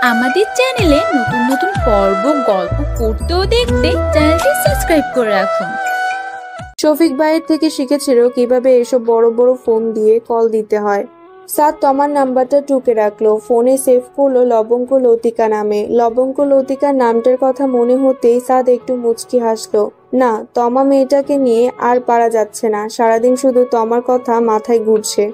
আমাদের চ্যানেলে নতুন নতুন পর্ব গল্প পড়তে ও দেখতে চ্যানেলটি সাবস্ক্রাইব করে রাখুন। শফিক ভাইয়ের থেকে শিখেছিল কিভাবে এসব বড় বড় ফোন দিয়ে কল দিতে হয়। সাদ তমার নাম্বারটা টুকে রাখলো, ফোনে সেভ করলো লবঙ্গ লতিকা নামে। লবঙ্গ লতিকার নামটার কথা মনে হতেই সাদ একটু মুচকি হাসলো। না, তমা মেয়েটাকে নিয়ে আর পারা যাচ্ছে না, সারাদিন শুধু তমার কথা মাথায় ঘুরছে।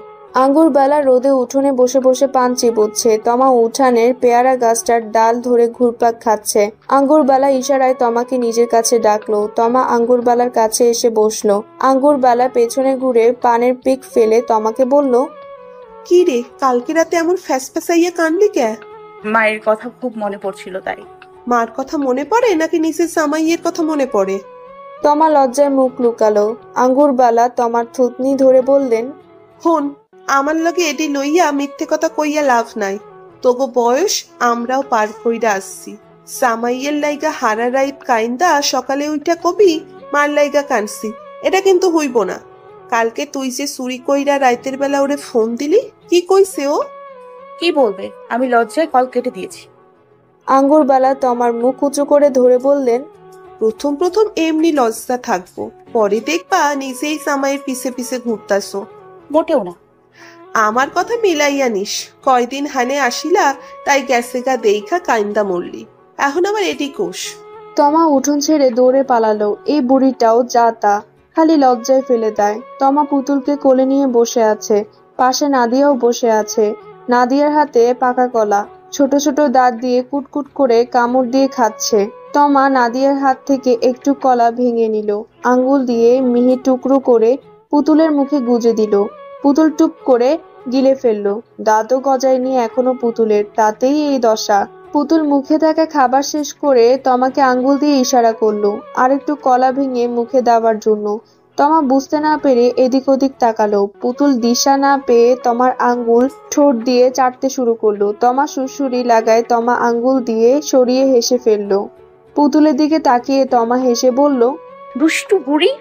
আঙ্গুরবেলা রোদে উঠোনে বসে বসে পান চিবোচ্ছে। তমা উঠানের পেয়ারা গাছটার ডাল ধরে ঘুরপাক খাচ্ছে। আঙ্গুরবেলা ইশারায় তমাকে নিজের কাছে ডাকলো। তমা আঙ্গুরবেলার কাছে এসে বসলো। আঙ্গুরবেলা পেছনে ঘুরে পানের পিক ফেলে তমাকে বলল, কি রে, কালকে রাতে এমন ফ্যাসফ্যাসাইয়া কানলি কে? মায়ের কথা খুব মনে পড়ছিল তাই। মার কথা মনে পড়ে নাকি নিচের জামাইয়ের কথা মনে পড়ে? তমা লজ্জায় মুখ লুকালো। আঙ্গুরবালা তমার থুতনি ধরে বললেন, হন, আমার লগে এটি লইয়া মিথ্যে কথা কইয়া লাভ নাই। তবু বয়স আমরাও পার কইরা আসছি। জামাইয়ের লাইগা হারা রাইত কাইন্দা সকালে উইটা কবি মার লাইগা কানছি, এটা কিন্তু হইব না। কালকে তুই যে চুরি কইরা রাইতের বেলা ওরে ফোন দিলি, কি কইছে ও? কি বলবে, আমি লজ্জায় কল কেটে দিয়েছি। আঙ্গুরবালা তমার মুখ উঁচু করে ধরে বললেন, প্রথম প্রথম এমনি লজ্জা থাকবো, পরে দেখবা নিজেই জামাইয়ের পিছে পিছে ঘুরতাছো। মোটেও না। আমার কথা মিলাইয়া নিস, কয়দিন হানে আসিলা তাই গেছে গা দেইখা কাইন্দা মরলি, এখন আবার এটি কোষ। তমা উঠোন ছেড়ে দৌড়ে পালালো। এই বুড়িটাও যা তা, খালি লজ্জায় ফেলে দেয়। তমা পুতুলকে কোলে নিয়ে বসে আছে, পাশে নাদিয়াও বসে আছে। নাদিয়ার হাতে পাকা কলা, ছোট ছোট দাঁত দিয়ে কুটকুট করে কামড় দিয়ে খাচ্ছে। তমা নাদিয়ার হাত থেকে একটু কলা ভেঙে নিল, আঙ্গুল দিয়ে মিহি টুকরো করে পুতুলের মুখে গুজে দিল। পুতুল টুপ করে গিলে ফেললো। দাঁতও গজায়নি এখনো পুতুলের, তাতেই এই দশা। পুতুল মুখে থাকা খাবার শেষ করে তমাকে আঙ্গুল দিয়ে ইশারা করলো আর একটু কলা ভেঙে মুখে দেওয়ার জন্য। তমা বুঝতে না পেরে এদিক ওদিক তাকালো। পুতুল দিশা না পেয়ে তমার আঙ্গুল ঠোঁট দিয়ে চাটতে শুরু করলো। তমা সুড়সুড়ি লাগায় তমা আঙ্গুল দিয়ে সরিয়ে হেসে ফেললো। পুতুলের দিকে তাকিয়ে তমা হেসে বলল, দুষ্টু বুড়ি,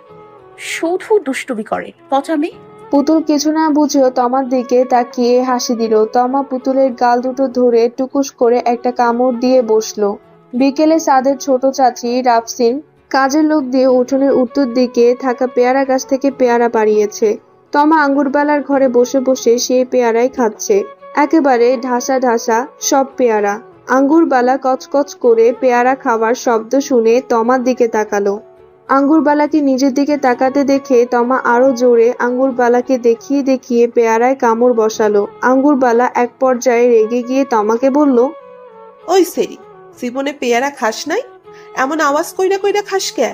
শুধু দুষ্টুমি করে, পচা মেয়ে। পুতুল কিছু না বুঝেও তমার দিকে তাকিয়ে হাসি দিল। তমা পুতুলের গাল দুটো ধরে টুকুস করে একটা কামড় দিয়ে বসলো। বিকেলে সাদের ছোট চাচি রাফসিন কাজের লোক দিয়ে উঠোনের উত্তর দিকে থাকা পেয়ারা গাছ থেকে পেয়ারা পাড়িয়েছে। তমা আঙ্গুরবেলার ঘরে বসে বসে সেই পেয়ারাই খাচ্ছে, একেবারে ঢাসা ঢাসা সব পেয়ারা। আঙ্গুরবালা কচকচ করে পেয়ারা খাওয়ার শব্দ শুনে তমার দিকে তাকালো। আঙ্গুরবালাকে নিজের দিকে তাকাতে দেখে তমা আরো জোরে আঙ্গুরবালাকে দেখিয়ে দেখিয়ে পেয়ারায় কামড় বসালো। আঙ্গুরবালা এক পর্যায়ে রেগে গিয়ে তমাকে বলল, ওই সেরি, জীবনে পেয়ারা খাস নাই, এমন আওয়াজ কইরা কইরা খাস কে?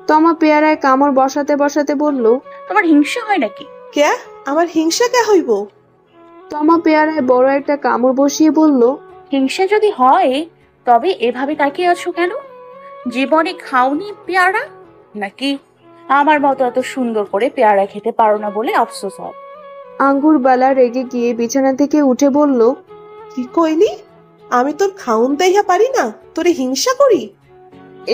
তমা পেয়ারায় কামড় বসাতে বসাতে বলল, তোমার হিংসা হয় নাকি? কে? আমার হিংসা কে হইব? তমা পেয়ারায় বড় একটা কামড় বসিয়ে বলল, হিংসা যদি হয় তবে এভাবে তাকিয়ে আছো কেন? জীবনে খাওনি পেয়ারা নাকি আমার মতো এত সুন্দর করে পেয়ারা খেতে পারো না বলে আফসোস হয়? আঙ্গুরবালা রেগে গিয়ে বিছানা থেকে উঠে বলল, কি কইলি? আমি তোর খাউন দেইহা পারি না, তোরে হিংসা করি?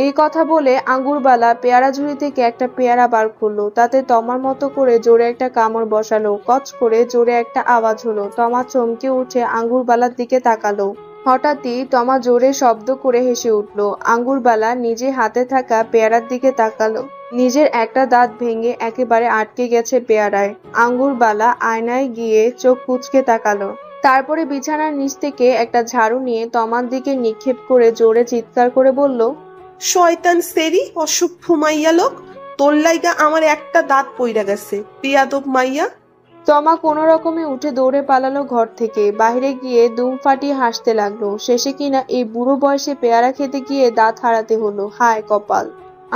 এই কথা বলে আঙ্গুরবালা পেয়ারা ঝুড়ি থেকে একটা পেয়ারা বার করলো। তাতে তমার মতো করে জোরে একটা কামড় বসালো। কচ করে জোরে একটা আওয়াজ হলো। তমা চমকে উঠে আঙ্গুরবালার দিকে তাকালো। হঠাৎই তমা জোরে শব্দ করে হেসে উঠলো। আঙ্গুরবালা নিজে হাতে থাকা পেয়ারার দিকে তাকালো। নিজের একটা দাঁত ভেঙে একেবারে আটকে গেছে পেয়ারায়। আঙ্গুরবালা আয়নায় গিয়ে চোখ কুঁচকে তাকালো। তারপরে বিছানার নিচ থেকে একটা ঝাড়ু নিয়ে তমার দিকে নিক্ষেপ করে জোরে চিৎকার করে বলল, শয়তান সেরি, অসভ্য মাইয়া লোক, তোর লাইগা আমার একটা দাঁত পইরা গেছে, বিয়াদব মাইয়া। তমা কোনো রকমে উঠে দৌড়ে পালালো ঘর থেকে। বাইরে গিয়ে দুম ফাটিয়ে হাসতে লাগলো। শেষে কিনা এই বুড়ো বয়সে পেয়ারা খেতে গিয়ে দাঁত হারাতে হলো, হায় কপাল।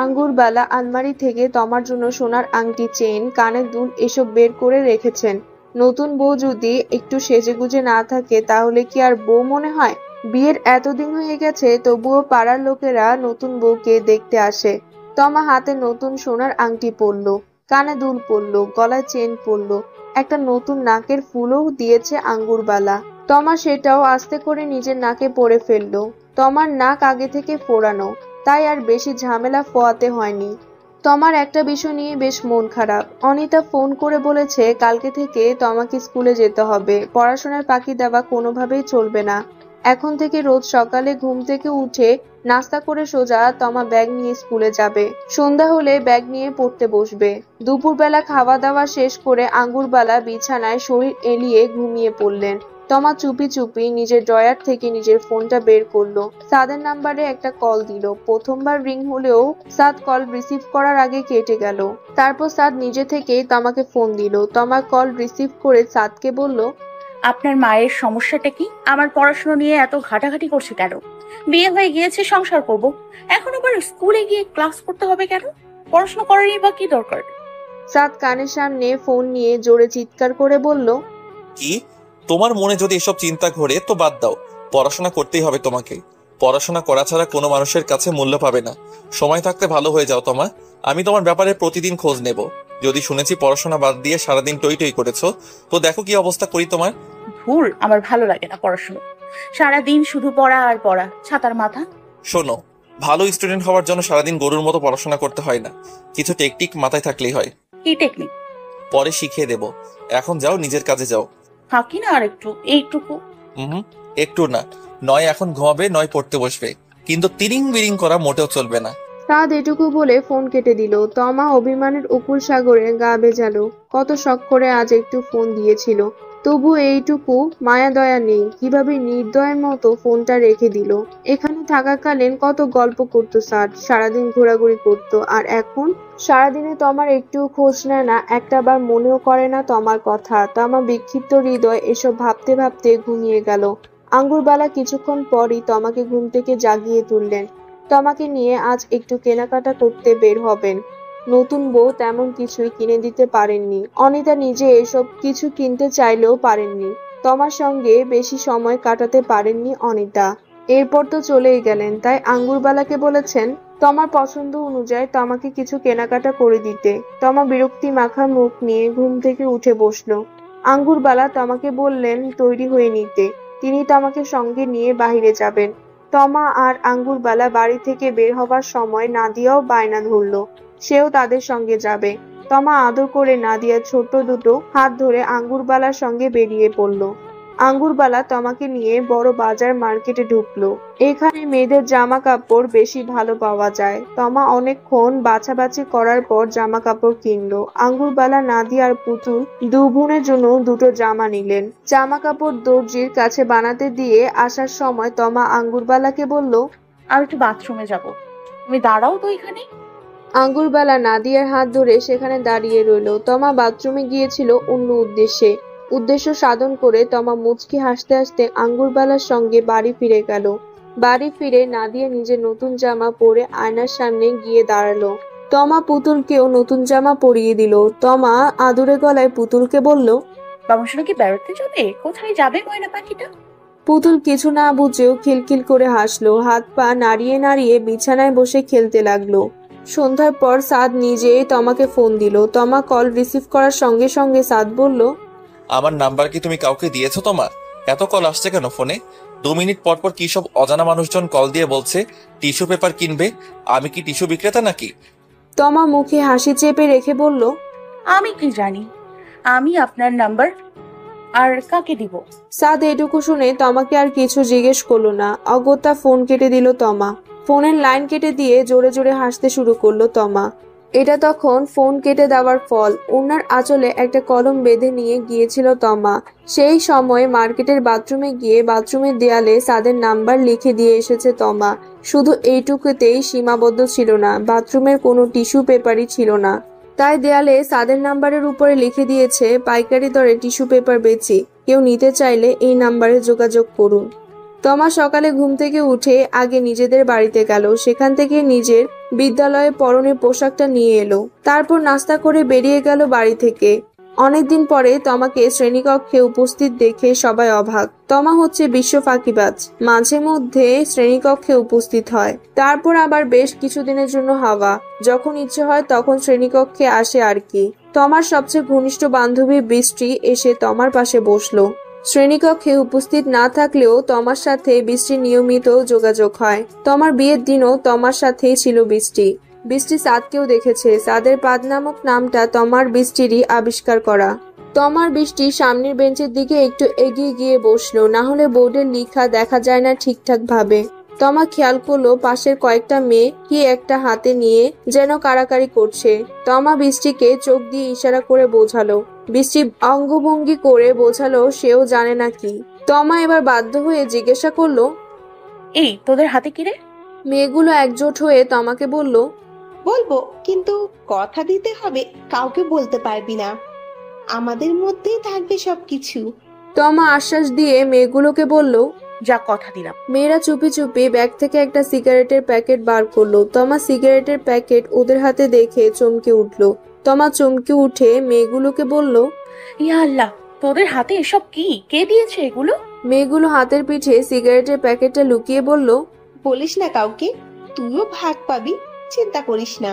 আঙ্গুরবালা আলমারি থেকে তমার জন্য সোনার আংটি, চেন, কানের দুল এসব বের করে রেখেছেন। নতুন বউ যদি একটু সেজেগুজে না থাকে তাহলে কি আর বউ মনে হয়? বিয়ের এতদিন হয়ে গেছে তবুও পাড়ার লোকেরা নতুন বউকে দেখতে আসে। তমা হাতে নতুন সোনার আংটি পরলো, কানে দুল পরলো, গলায় চেন পরলো, একটা নতুন নাকের ফুলও দিয়েছে আঙ্গুরবালা। তমা সেটাও আস্তে করে নিজের নাকে পরে ফেললো। তমার নাক আগে থেকে ফোড়ানো, তাই আর বেশি ঝামেলা পোহাতে হয়নি। তমার একটা বিষয় নিয়ে বেশ মন খারাপ। অনিতা ফোন করে বলেছে কালকে থেকে তমাকে স্কুলে যেতে হবে, পড়াশোনার ফাঁকি দেওয়া কোনোভাবেই চলবে না। এখন থেকে রোজ সকালে ঘুম থেকে উঠে নাস্তা করে সোজা তমা ব্যাগ নিয়ে স্কুলে যাবে। সন্ধ্যা হলে ব্যাগ নিয়ে পড়তে বসবে। দুপুরবেলা খাওয়া দাওয়া শেষ করে আঙ্গুরবালা বিছানায় শরীর এলিয়ে ঘুমিয়ে পড়লেন। তমা চুপি চুপি নিজের ড্রয়ার থেকে নিজের ফোনটা বের করলো। সাদের নাম্বারে একটা কল দিল। প্রথমবার রিং হলেও সাদ কল রিসিভ করার আগে কেটে গেল। তারপর সাদ নিজে থেকেই তমাকে ফোন দিল। তমা কল রিসিভ করে সাদকে বলল, আপনার মায়ের সমস্যাটা কি? আমার পড়াশোনা নিয়ে এত ঘাটাঘাটি করছে কেন? বিয়ে হয়ে গিয়েছে, সংসার করব, এখন আবার স্কুলে গিয়ে ক্লাস করতে হবে কেন? পড়াশোনা করারই বা কি দরকার? সাদ কানের সামনে ফোন নিয়ে জোরে চিৎকার করে বলল, কি? তোমার মনে যদি এসব চিন্তা ঘোরে তো বাদ দাও, পড়াশোনা করতেই হবে তোমাকে। পড়াশোনা করা ছাড়া কোনো মানুষের কাছে মূল্য পাবে না। সময় থাকতে ভালো হয়ে যাও তোমা। আমি তোমার ব্যাপারে প্রতিদিন খোঁজ নেব। যদি শুনেছি পড়াশোনা বাদ দিয়ে সারাদিন টই টই করেছো, তো দেখো কি অবস্থা করি তোমার। ভুল, আমার ভালো লাগে না পড়াশোনা। সারাদিন শুধু পড়া আর পড়া, ছাতার মাথা। শোনো, ভালো স্টুডেন্ট হওয়ার জন্য সারাদিন গরুর মতো পড়াশোনা করতে হয় না, কিছু টেকনিক মাথায় থাকলেই হয়। কি টেকনিক? পরে শিখিয়ে দেব। এখন যাও, নিজের কাজে যাও। থাকি না আর একটু, এইটুকু। একটু না, নয় এখন ঘুমাবে, নয় পড়তে বসবে, কিন্তু তিরিং বিরিং করা মোটেও চলবে না। সাদ এটুকু বলে ফোন কেটে দিল। তমা অভিমানের উকুল সাগরে গা ভেজালো। কত শখ করে আজ একটু ফোন দিয়েছিল, তবু এইটুকু মায়া দয়া নেই। কিভাবে নির্দয়ের মতো ফোনটা রেখে দিল। এখানে থাকাকালীন কত গল্প করতো সাদ, সারাদিন ঘোরাঘুরি করতো, আর এখন সারাদিনে তমার একটু খোঁজ নেয় না, একটাবার মনেও করে না তমার কথা। তমা বিক্ষিপ্ত হৃদয় এসব ভাবতে ভাবতে ঘুমিয়ে গেল। আঙ্গুরবালা কিছুক্ষণ পরই তমাকে ঘুম থেকে জাগিয়ে তুললেন। তমাকে নিয়ে আজ একটু কেনাকাটা করতে বের হবেন। নতুন বউ তেমন কিছুই কিনে দিতে পারেননি। অনিতা নিজে এসব কিছু কিনতে চাইলেও পারেননি। তমার সঙ্গে বেশি সময় কাটাতে পারেননি অনিতা। এরপর তো চলেই গেলেন, তাই আঙ্গুরবালাকে বলেছেন তমার পছন্দ অনুযায়ী তমাকে কিছু কেনাকাটা করে দিতে। তমা বিরক্তি মাখা মুখ নিয়ে ঘুম থেকে উঠে বসলো। আঙ্গুরবালা তমাকে বললেন তৈরি হয়ে নিতে। তিনি তমাকে সঙ্গে নিয়ে বাহিরে যাবেন। তমা আর আঙ্গুরবালা বাড়ি থেকে বের হবার সময় নাদিয়াও বায়না ধরল, সেও তাদের সঙ্গে যাবে। তমা আদর করে নাদিয়ার ছোট্ট দুটো হাত ধরে আঙ্গুরবালার সঙ্গে বেরিয়ে পড়ল। আঙ্গুরবালা তমাকে নিয়ে বড় বাজার মার্কেটে ঢুকলো। এখানে মেয়েদের জামা কাপড় বেশি ভালো পাওয়া যায়। তমা অনেকক্ষণ বাছাবাছি করার পর জামা কাপড় কিনলো। আঙ্গুরবালা, নাদিয়া আর পুতুল দু বোনের জন্য দুটো জামা নিলেন। জামা কাপড় দর্জির কাছে বানাতে দিয়ে আসার সময় তমা আঙ্গুরবালাকে বলল, আমি একটু বাথরুমে যাব, তুমি দাঁড়াও তো এখানে। আঙ্গুরবালা নাদিয়ার হাত ধরে সেখানে দাঁড়িয়ে রইল। তমা বাথরুমে গিয়েছিল অন্য উদ্দেশ্য সাধন করে তমা মুচকি হাসতে হাসতে আঙ্গুরবালার সঙ্গে বাড়ি ফিরে গেল। বাড়ি ফিরে নাদিয়া নিজের নতুন জামা পরে আয়নার সামনে গিয়ে দাঁড়ালো। তমা পুতুলকেও নতুন জামা পরিয়ে দিল। তমা আদুরে গলায় পুতুলকে বলল, বাবার সঙ্গে বেড়াতে যাবে? কোথায় যাবে ময়না পাখিটা? পুতুল কিছু না বুঝেও খিলখিল করে হাসলো। হাত পা নাড়িয়ে নাড়িয়ে বিছানায় বসে খেলতে লাগলো। সন্ধ্যার পর সাদ নিজে তমাকে ফোন দিল। তমা কল রিসিভ করার সঙ্গে সঙ্গে সাদ বলল, আমার নাম্বার কি তুমি কাউকে দিয়েছো তোমার? এত কল আসছে কেন ফোনে? 2 মিনিট পর পর কি সব অজানা মানুষজন কল দিয়ে বলছে টিস্যু পেপার কিনবে। আমি কি টিস্যু বিক্রেতা নাকি? তমা মুখে হাসি চেপে রেখে বলল, আমি কি জানি, আমি আপনার নাম্বার আর কাকে দিব? সাদ এটুকু শুনে তমাকে আর কিছু জিজ্ঞেস করলো না। অগত্যা ফোন কেটে দিল তমা। ফোনের লাইন কেটে দিয়ে জোরে জোরে হাসতে শুরু করলো তমা। এটা তখন ফোন কেটে দেওয়ার ফল। ওনার আঁচলে একটা কলম বেঁধে নিয়ে গিয়েছিল তমা। সেই সময় মার্কেটের বাথরুমে গিয়ে বাথরুমের দেয়ালে সাদের নাম্বার লিখে দিয়ে এসেছে তমা। শুধু এইটুকুতেই সীমাবদ্ধ ছিল না, বাথরুমের কোনো টিস্যু পেপারই ছিল না। তাই দেয়ালে সাদের নাম্বারের উপরে লিখে দিয়েছে, পাইকারি দরে টিস্যু পেপার বেচি, কেউ নিতে চাইলে এই নাম্বারে যোগাযোগ করুন। তমা সকালে ঘুম থেকে উঠে আগে নিজেদের বাড়িতে গেল। সেখান থেকে নিজের বিদ্যালয়ে পরনের পোশাকটা নিয়ে এলো। তারপর নাস্তা করে বেরিয়ে গেল বাড়ি থেকে। অনেকদিন পরে তমাকে শ্রেণীকক্ষে উপস্থিত দেখে সবাই অবাক। তমা হচ্ছে বিশ্ব ফাঁকিবাজ, মাঝে মধ্যে শ্রেণীকক্ষে উপস্থিত হয়, তারপর আবার বেশ কিছুদিনের জন্য হাওয়া, যখন ইচ্ছে হয় তখন শ্রেণীকক্ষে আসে আর কি। তমার সবচেয়ে ঘনিষ্ঠ বান্ধবী বৃষ্টি এসে তমার পাশে বসলো। শ্রেণীকক্ষে উপস্থিত না থাকলেও তমার সাথে বৃষ্টির নিয়মিত যোগাযোগ হয়। তমার বিয়ের দিনও তমার সাথেই ছিল বৃষ্টি। বৃষ্টি সাদকেও দেখেছে। সাদের পাদ নামক নামটা তমার বৃষ্টিরই আবিষ্কার করা। তমার বৃষ্টি সামনের বেঞ্চের দিকে একটু এগিয়ে গিয়ে বসলো, না হলে বোর্ডের লেখা দেখা যায় না ঠিকঠাক ভাবে। তমা খেয়াল করলো পাশের কয়েকটা মেয়ে কি একটা হাতে নিয়ে যেন কাড়াকাড়ি করছে। তমা বৃষ্টিকে চোখ দিয়ে ইশারা করে বোঝালো। বৃষ্টি অঙ্গভঙ্গি করে বোঝালো সেও জানে না কি। তমা এবার বাধ্য হয়ে জিজ্ঞাসা করলো, এই তোদের হাতে কি রে? মেয়েগুলো একজোট হয়ে তমাকে বলল, বলবো, কিন্তু কথা দিতে হবে, কাউকে বলতে পারবি না। আমাদের মধ্যেই থাকবে সবকিছু। তমা আশ্বাস দিয়ে মেয়েগুলোকে বলল। যা, কথা দিলাম। মেয়েরা চুপি চুপি ব্যাগ থেকে একটা সিগারেটের প্যাকেট বার করলো। তমা সিগারেটের প্যাকেট ওদের হাতে দেখে চমকে উঠলো। তমা চমকে উঠে মেয়েগুলোকে বলল, ইয়া আল্লাহ, তোদের হাতে এসব কি? কে দিয়েছে এগুলো? মেয়েগুলো হাতের পিঠে সিগারেটের প্যাকেটটা লুকিয়ে বলল, বলিস না কাউকে, তুইও ভাগ পাবি, চিন্তা করিস না।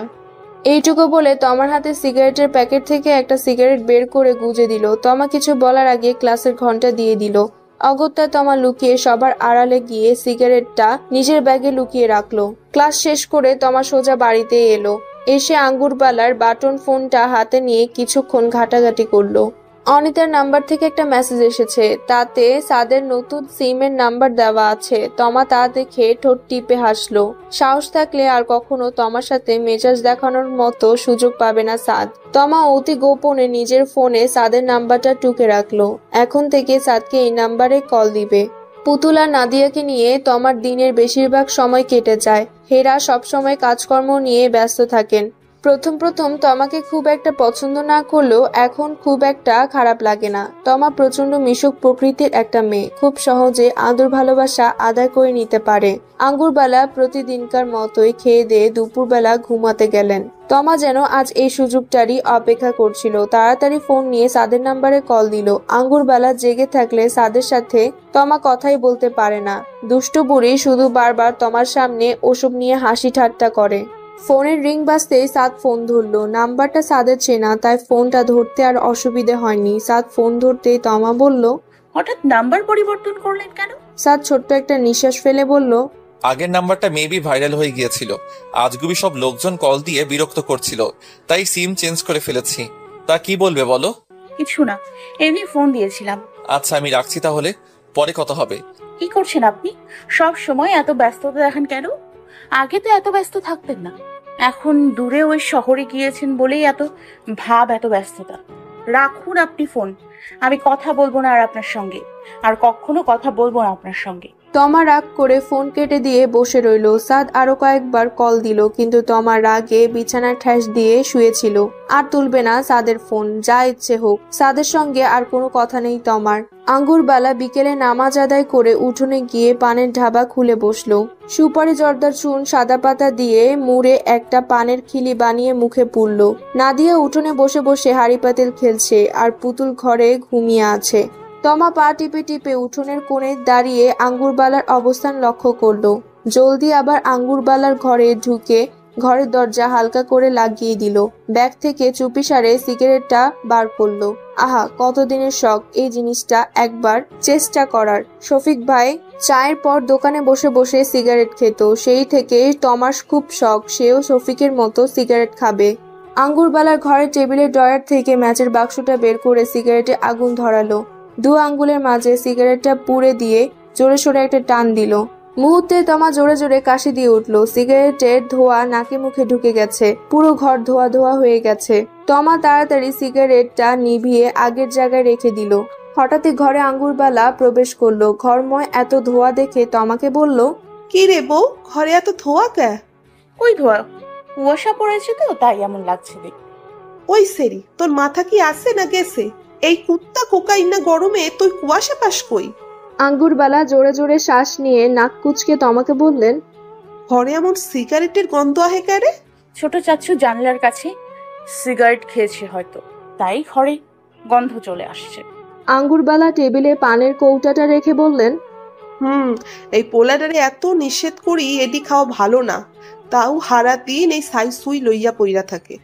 এইটুকু বলে তমার হাতে সিগারেটের প্যাকেট থেকে একটা সিগারেট বের করে গুজে দিল। তমা কিছু বলার আগে ক্লাসের ঘন্টা দিয়ে দিল। অগত্যা তমা লুকিয়ে সবার আড়ালে গিয়ে সিগারেটটা নিজের ব্যাগে লুকিয়ে রাখলো। ক্লাস শেষ করে তমা সোজা বাড়িতে এলো। এসে আঙ্গুরবালার বাটন ফোনটা হাতে নিয়ে কিছুক্ষণ ঘাটাঘাটি করলো। অনিতার নাম্বার থেকে একটা মেসেজ এসেছে, তাতে সাদের নতুন সিমের নাম্বার দেওয়া আছে। তমা তা দেখে ঠোঁট টিপে হাসলো। সাহস থাকলে আর কখনো তমার সাথে মেজাজ দেখানোর মতো সুযোগ পাবে না সাদ। তমা অতি গোপনে নিজের ফোনে সাদের নাম্বারটা টুকে রাখলো। এখন থেকে সাদকে এই নাম্বারে কল দিবে। পুতুল আর নাদিয়াকে নিয়ে তমার দিনের বেশিরভাগ সময় কেটে যায়। হেরা সবসময় কাজকর্ম নিয়ে ব্যস্ত থাকেন। প্রথম প্রথম তমাকে খুব একটা পছন্দ না করলেও এখন খুব একটা খারাপ লাগে না। তমা প্রচন্ড মিশুক প্রকৃতির একটা মেয়ে, খুব সহজে আদর ভালোবাসা আদায় করে নিতে পারে। আঙ্গুরবালা প্রতিদিনকার মতোই খেয়ে দিয়ে দুপুরবেলা ঘুমাতে গেলেন। তমা যেন আজ এই সুযোগটারই অপেক্ষা করছিল। তাড়াতাড়ি ফোন নিয়ে সাদের নাম্বারে কল দিল। আঙ্গুরবালা জেগে থাকলে সাদের সাথে তমা কথাই বলতে পারে না। দুষ্ট বুড়ি শুধু বারবার তমার সামনে ওসব নিয়ে হাসি ঠাট্টা করে। ফোনের রিং বাজতেই সাদ ফোন ধরলো। নাম্বারটা সাদের চেনা, তাই ফোনটা ধরতে আর অসুবিধে হয়নি। সাদ ফোন ধরতেই তমা বলল, হঠাৎ নাম্বার পরিবর্তন করলেন কেন? সাদ ছোট্ট একটা নিঃশ্বাস ফেলে বলল, আগের নাম্বারটা মেবি ভাইরাল হয়ে গিয়েছিল। আজগুবি সব লোকজন কল দিয়ে বিরক্ত করছিল, তাই সিম চেঞ্জ করে ফেলেছি। তা কি বলবে বলো? কিছু না, এমনি ফোন দিয়েছিলাম। আচ্ছা, আমি রাখছি তাহলে, পরে কথা হবে। কি করছেন আপনি? সব সময় এত ব্যস্ততা দেখান কেন? আগে তো এত ব্যস্ত থাকতেন না। এখন দূরে ওই শহরে গিয়েছেন বলেই এত ভাব, এত ব্যস্ততা। রাখুন আপনি ফোন, আমি কথা বলবো না আর আপনার সঙ্গে, আর কখনো কথা বলবো না আপনার সঙ্গে। তমা রাগ করে ফোন কেটে দিয়ে বসে রইল। সাদ আরো কয়েকবার কল দিল, কিন্তু তমা রাগে বিছানায় ঠ্যাস দিয়ে শুয়েছিল। আর তুলবে না সাদের ফোন, যা ইচ্ছে হোক। সাদের সঙ্গে আর কোনো কথা নেই তমার। আঙ্গুরবালা বিকেলে নামাজ আদায় করে উঠোনে গিয়ে পানের ঢাবা খুলে বসলো। সুপারি জর্দার চুন সাদা পাতা দিয়ে মুড়ে একটা পানের খিলি বানিয়ে মুখে পুরল। নাদিয়া উঠোনে বসে বসে হাড়ি পাতিল খেলছে, আর পুতুল ঘরে ঘুমিয়ে আছে। তমা পা টিপে টিপে উঠোনের কোণে দাঁড়িয়ে আঙ্গুরবালার অবস্থান লক্ষ্য করলো। জলদি আবার আঙ্গুরবালার ঘরে ঢুকে ঘরের দরজা হালকা করে লাগিয়ে দিল। ব্যাগ থেকে চুপিসারে সিগারেটটা বার করলো। আহা, কতদিনের শখ এই জিনিসটা একবার চেষ্টা করার। শফিক ভাই চায়ের পর দোকানে বসে বসে সিগারেট খেত, সেই থেকে তমার খুব শখ সেও শফিকের মতো সিগারেট খাবে। আঙ্গুরবালার ঘরের টেবিলের ড্রয়ার থেকে ম্যাচের বাক্সটা বের করে সিগারেটে আগুন ধরালো। দু আঙ্গুলের মাঝে সিগারেটটা পুড়ে দিয়ে জোরে সোরে একটা টান দিল। মুহূর্তে তমা জোরে জোরে কাশি দিয়ে উঠলো। সিগারেটের ধোঁয়া নাকে মুখে ঢুকে গেছে, পুরো ঘর ধোয়া ধোয়া হয়ে গেছে। তমা তাড়াতাড়ি সিগারেটটা নিভিয়ে আগের জায়গায় রেখে দিল। হঠাৎই ঘরে আঙ্গুরবালা প্রবেশ করলো। ঘরময় এত ধোঁয়া দেখে তমাকে বলল, কি রে বউ, ঘরে এত ধোয়া কে? ওই ধোয়া, কুয়াশা পড়েছে তো তাই এমন লাগছে দেখ। ওই সেরি, তোর মাথা কি আছে না গেছে? এই কুত্তা কোকাইনা গরমে তুই কুয়াশা পাস কই? আঙ্গুরবালা জোরে জোরে শ্বাস নিয়ে নাক কুচকে তমাকে বললেন, ঘরে এমন সিগারেটের গন্ধ আহে কেরে? ছোট চাচ্ছু জানলার কাছে সিগারেট খেয়েছে হয়তো, তাই ঘরে গন্ধ চলে আসছে। আঙ্গুরবালা টেবিলে পানের কৌটাটা রেখে বললেন, এই পোলাডারে এত নিষেধ করি এটি খাওয়া ভালো না, তাও হারা দিন এই সাই সুই লইয়া পইরা থাকে।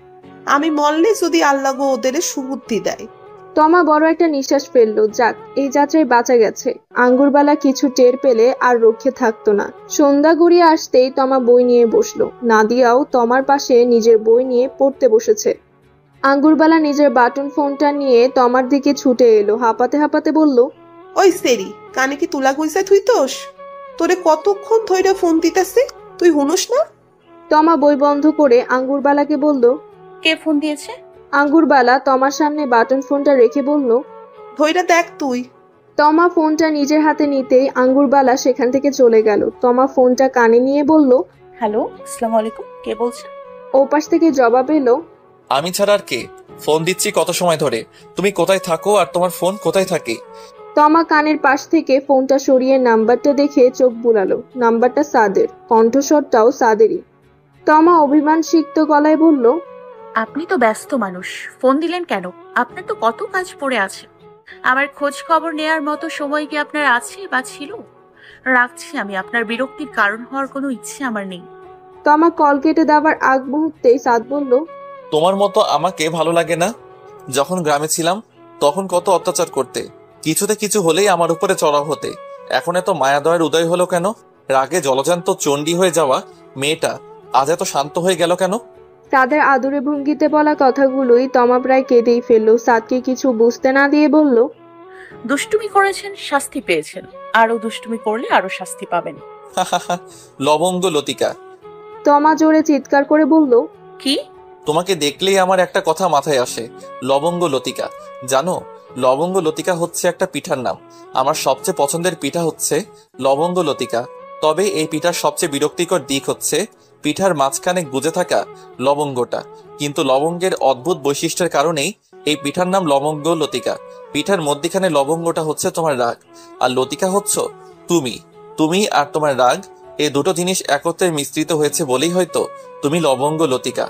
আমি মরলে যদি আল্লাহ গো ওদের সুবুদ্ধি দেয়। তমা বড় একটা নিঃশ্বাস ফেললো। যাক, এই যাত্রায় বাঁচা গেছে। আঙ্গুরবালা কিছু টের পেলে আর রক্ষে থাকতো না। সন্ধ্যা গড়িয়ে আসতেই তমা বই নিয়ে বসলো। নাদিয়াও তমার পাশে নিজের বই নিয়ে পড়তে বসেছে। আঙ্গুরবালা নিজের বাটন ফোনটা নিয়ে তমার দিকে ছুটে এলো, হাঁপাতে হাঁপাতে বলল, ওই সেরি, কানে কি তুলা কইসা থুই তোস? তোরে কতক্ষণ ধইরা ফোন দিতেছে, তুই হুনস না? তমা বই বন্ধ করে আঙ্গুরবালাকে বলল। কে ফোন দিয়েছে? আঙ্গুরবালা তমার সামনে বাটন ফোনটা রেখে বলল। ধইরা দেখ তুই। তমা ফোনটা নিজের হাতে নিতেই আঙ্গুরবালা সেখান থেকে চলে গেল। তমা ফোনটা কানে নিয়ে বলল। হ্যালো, আসসালামু আলাইকুম, কে বলছেন? ওপাশ থেকে জবাব এলো, আমি ছাড়া আর কে? ফোন দিচ্ছি কত সময় ধরে, তুমি কোথায় থাকো আর তোমার ফোন কোথায় থাকে? তমা কানের পাশ থেকে ফোনটা সরিয়ে নাম্বারটা দেখে চোখ বুলালো। নাম্বারটা সাদের, কণ্ঠস্বরটাও সাদেরই। তমা অভিমান সিক্ত গলায় বলল, আপনি তো ব্যস্ত মানুষ, ফোন দিলেন কেন? আপনার তো কত কাজ পড়ে আছে। আমার খোঁজ খবর নেয়ার মতো সময় কি আপনার আছে বা ছিল? রাখছি আমি, আপনার বিরক্তির কারণ হওয়ার কোনো ইচ্ছে আমার নেই। তমা কল কেটে দেওয়ার আগ মুহূর্তেই সাদ বলল, তোমার মতো আমাকে ভালো লাগে না? যখন গ্রামে ছিলাম তখন কত অত্যাচার করতে, কিছুতে কিছু হলেই আমার উপরে চড়াও হতে। এখন এত মায়াদয়ের উদয় হলো কেন? রাগে জলজান্ত চণ্ডী হয়ে যাওয়া মেয়েটা আজ এত শান্ত হয়ে গেল কেন? তাদের আদুরে ভঙ্গিতে বলা কথাগুলোই তমা প্রায় কেঁদেই ফেললো। সাদকে কিছু বুঝতে না দিয়ে বলল, দুষ্টুমি করেছেন, শাস্তি পেয়েছেন, আরো দুষ্টুমি করলে আরো শাস্তি পাবেন। লবঙ্গ লতিকা। তমা জোরে চিৎকার করে বলল, কি? তোমাকে দেখলেই আমার একটা কথা মাথায় আসে, লবঙ্গ লতিকা। জানো, লবঙ্গ লতিকা হচ্ছে একটা পিঠার নাম। আমার সবচেয়ে পছন্দের পিঠা হচ্ছে লবঙ্গ লতিকা। তবে এই পিঠার সবচেয়ে বিরক্তিকর দিক হচ্ছে পিঠার মাঝখানে গুজে থাকা লবঙ্গটা। কিন্তু লবঙ্গের অদ্ভুত বৈশিষ্ট্যের কারণেই এই পিঠার নাম লবঙ্গ লতিকা। পিঠার মধ্যখানে লবঙ্গটা হচ্ছে তোমার রাগ, আর লতিকা হচ্ছ তুমি। তুমি আর তোমার রাগ, এই দুটো জিনিস একত্রে মিশ্রিত হয়েছে বলেই হয়তো তুমি লবঙ্গ লতিকা।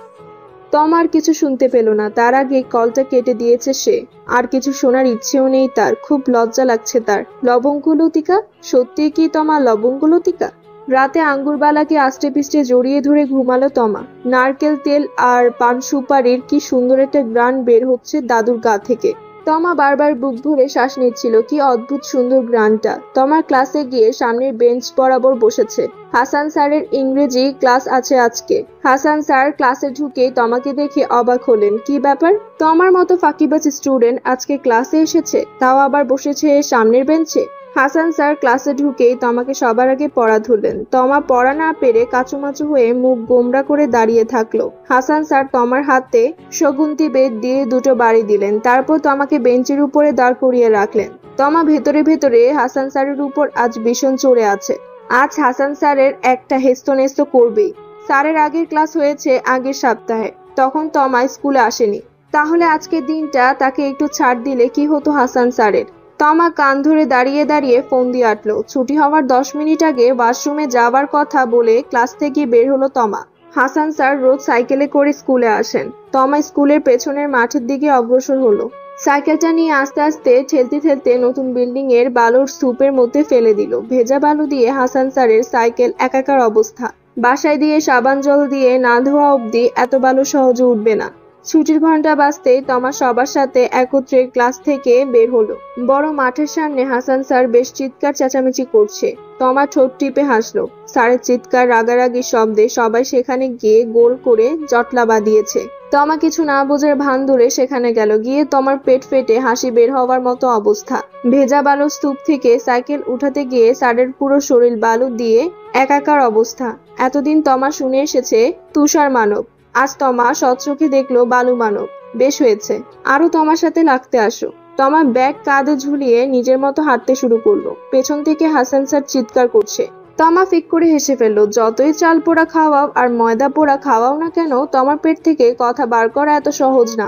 তমা আর কিছু শুনতে পেল না। তার আগে কলটা কেটে দিয়েছে সে। আর কিছু শোনার ইচ্ছেও নেই তার। খুব লজ্জা লাগছে তার। লবঙ্গ লতিকা? সত্যি কি তমা লবঙ্গ লতিকা? রাতে আঙ্গুরবালাকে আষ্টে পিষ্টে জড়িয়ে ধরে ঘুমালো তমা। নারকেল তেল আর পান সুপারির কি সুন্দর একটা গ্রান বের হচ্ছে দাদুর গা থেকে। তমা বারবার বুক ভরে শ্বাস নিচ্ছিল। কি অদ্ভুত সুন্দর গ্রানটা। তমা ক্লাসে গিয়ে সামনের বেঞ্চ বরাবর বসেছে। হাসান স্যারের ইংরেজি ক্লাস আছে আজকে। হাসান স্যার ক্লাসে ঢুকেই তমাকে দেখে অবাক হলেন। কি ব্যাপার? তমার মতো ফাঁকিবাজ স্টুডেন্ট আজকে ক্লাসে এসেছে, তাও আবার বসেছে সামনের বেঞ্চে। হাসান স্যার ক্লাসে ঢুকেই তমাকে সবার আগে পড়া ধরলেন। তমা পড়া না পেরে কাচুমাচু হয়ে মুখ গোমরা করে দাঁড়িয়ে থাকলো। হাসান স্যার তমার হাতে শগুন্তি বেত দিয়ে দুটো বাড়ি দিলেন। তারপর তমাকে বেঞ্চের উপরে দাঁড় করিয়ে রাখলেন। তমা ভেতরে ভেতরে হাসান স্যারের উপর আজ ভীষণ চড়ে আছে। আজ হাসান স্যারের একটা হেস্তনেস্ত করবেই। স্যারের আগের ক্লাস হয়েছে আগের সপ্তাহে, তখন তমা স্কুলে আসেনি। তাহলে আজকের দিনটা তাকে একটু ছাড় দিলে কি হতো হাসান স্যারের? তমা কান ধরে দাঁড়িয়ে দাঁড়িয়ে ফোন দিয়ে আটলো। ছুটি হওয়ার 10 মিনিট আগে ওয়াশরুমে যাওয়ার কথা বলে ক্লাস থেকে বের হলো তমা। হাসান স্যার রোজ সাইকেলে করে স্কুলে আসেন। তমা স্কুলের পেছনের মাঠের দিকে অগ্রসর হলো। সাইকেলটা নিয়ে আস্তে আস্তে ঠেলতে ঠেলতে নতুন বিল্ডিং এর বালুর স্তূপের মধ্যে ফেলে দিল। ভেজা বালু দিয়ে হাসান স্যারের সাইকেল একাকার অবস্থা। বাসায় দিয়ে সাবান জল দিয়ে না ধোয়া অবধি এত বালু সহজে উঠবে না। ছুটির ঘন্টা বাজতেই তমা সবার সাথে একত্রে ক্লাস থেকে বের হলো। বড় মাঠের সামনে হাসান স্যার বেশ চিৎকার চেঁচামেচি করছে। তমা ঠোঁট টিপে হাসলো। স্যারের চিৎকার রাগারাগি শব্দে সবাই সেখানে গিয়ে গোল করে জটলা বাঁধিয়েছে। তমা কিছু না বোঝার ভান ধরে সেখানে গেল। গিয়ে তমার পেট ফেটে হাসি বের হওয়ার মতো অবস্থা। ভেজা বালু স্তূপ থেকে সাইকেল উঠাতে গিয়ে স্যারের পুরো শরীর বালু দিয়ে একাকার অবস্থা। এতদিন তমা শুনে এসেছে তুষার মানব, আজ তমা সচোখে দেখলো বালু মানব। বেশ হয়েছে, আরো তমার সাথে লাগতে আসো। তমা ব্যাগ কাঁধে ঝুলিয়ে নিজের মতো হাঁটতে শুরু করলো। পেছন থেকে হাসান স্যার চিৎকার করছে। তমা ফিক করে হেসে ফেললো। যতই চাল পোড়া খাওয়াও আর ময়দা পোড়া খাওয়াও না কেন, তমার পেট থেকে কথা বার করা এত সহজ না।